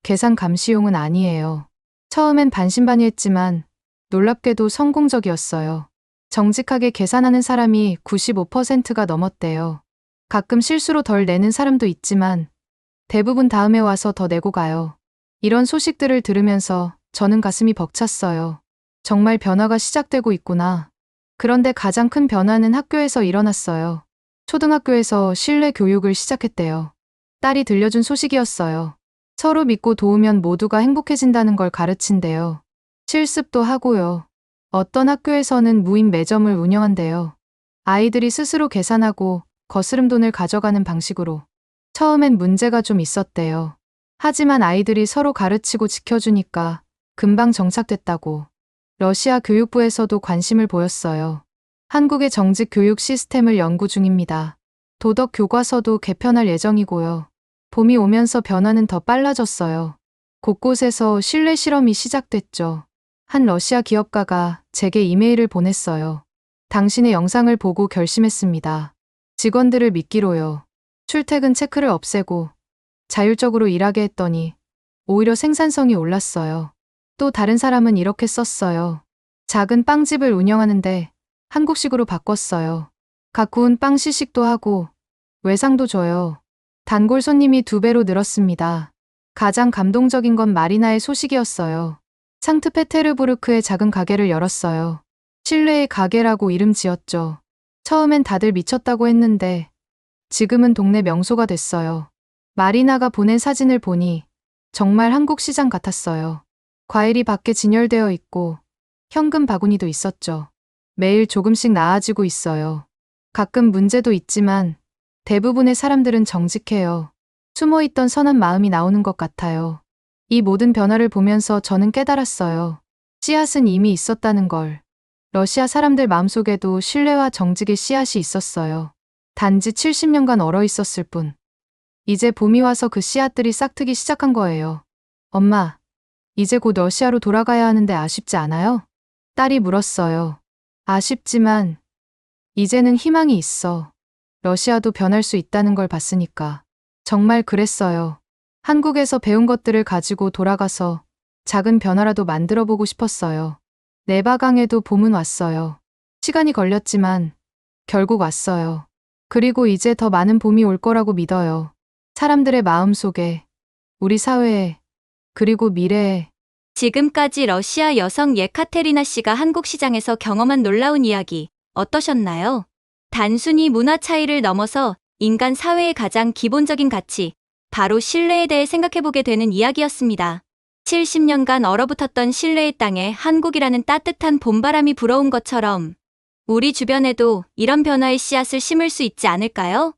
계산 감시용은 아니에요. 처음엔 반신반의했지만 놀랍게도 성공적이었어요. 정직하게 계산하는 사람이 95%가 넘었대요. 가끔 실수로 덜 내는 사람도 있지만 대부분 다음에 와서 더 내고 가요. 이런 소식들을 들으면서 저는 가슴이 벅찼어요. 정말 변화가 시작되고 있구나. 그런데 가장 큰 변화는 학교에서 일어났어요. 초등학교에서 실내 교육을 시작했대요. 딸이 들려준 소식이었어요. 서로 믿고 도우면 모두가 행복해진다는 걸 가르친대요. 실습도 하고요. 어떤 학교에서는 무인 매점을 운영한대요. 아이들이 스스로 계산하고 거스름 돈을 가져가는 방식으로. 처음엔 문제가 좀 있었대요. 하지만 아이들이 서로 가르치고 지켜주니까 금방 정착됐다고. 러시아 교육부에서도 관심을 보였어요. 한국의 정직 교육 시스템을 연구 중입니다. 도덕 교과서도 개편할 예정이고요. 봄이 오면서 변화는 더 빨라졌어요. 곳곳에서 실내 실험이 시작됐죠. 한 러시아 기업가가 제게 이메일을 보냈어요. 당신의 영상을 보고 결심했습니다. 직원들을 믿기로요. 출퇴근 체크를 없애고 자율적으로 일하게 했더니 오히려 생산성이 올랐어요. 또 다른 사람은 이렇게 썼어요. 작은 빵집을 운영하는데 한국식으로 바꿨어요. 각 구운 빵 시식도 하고 외상도 줘요. 단골 손님이 2배로 늘었습니다. 가장 감동적인 건 마리나의 소식이었어요. 상트페테르부르크에 작은 가게를 열었어요. 실내의 가게라고 이름 지었죠. 처음엔 다들 미쳤다고 했는데 지금은 동네 명소가 됐어요. 마리나가 보낸 사진을 보니 정말 한국 시장 같았어요. 과일이 밖에 진열되어 있고 현금 바구니도 있었죠. 매일 조금씩 나아지고 있어요. 가끔 문제도 있지만 대부분의 사람들은 정직해요. 숨어있던 선한 마음이 나오는 것 같아요. 이 모든 변화를 보면서 저는 깨달았어요. 씨앗은 이미 있었다는 걸. 러시아 사람들 마음속에도 신뢰와 정직의 씨앗이 있었어요. 단지 70년간 얼어 있었을 뿐. 이제 봄이 와서 그 씨앗들이 싹트기 시작한 거예요. 엄마, 이제 곧 러시아로 돌아가야 하는데 아쉽지 않아요? 딸이 물었어요. 아쉽지만 이제는 희망이 있어. 러시아도 변할 수 있다는 걸 봤으니까. 정말 그랬어요. 한국에서 배운 것들을 가지고 돌아가서 작은 변화라도 만들어 보고 싶었어요. 네바강에도 봄은 왔어요. 시간이 걸렸지만 결국 왔어요. 그리고 이제 더 많은 봄이 올 거라고 믿어요. 사람들의 마음 속에, 우리 사회에, 그리고 미래에. 지금까지 러시아 여성 예카테리나 씨가 한국 시장에서 경험한 놀라운 이야기 어떠셨나요? 단순히 문화 차이를 넘어서 인간 사회의 가장 기본적인 가치, 바로 신뢰에 대해 생각해보게 되는 이야기였습니다. 70년간 얼어붙었던 신뢰의 땅에 한국이라는 따뜻한 봄바람이 불어온 것처럼 우리 주변에도 이런 변화의 씨앗을 심을 수 있지 않을까요?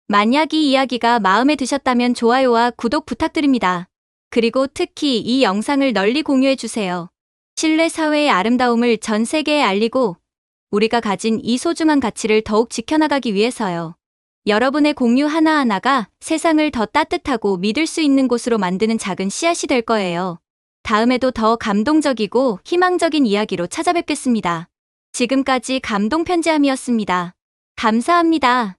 만약 이 이야기가 마음에 드셨다면 좋아요와 구독 부탁드립니다. 그리고 특히 이 영상을 널리 공유해주세요. 신뢰 사회의 아름다움을 전 세계에 알리고 우리가 가진 이 소중한 가치를 더욱 지켜나가기 위해서요. 여러분의 공유 하나하나가 세상을 더 따뜻하고 믿을 수 있는 곳으로 만드는 작은 씨앗이 될 거예요. 다음에도 더 감동적이고 희망적인 이야기로 찾아뵙겠습니다. 지금까지 감동편지함이었습니다. 감사합니다.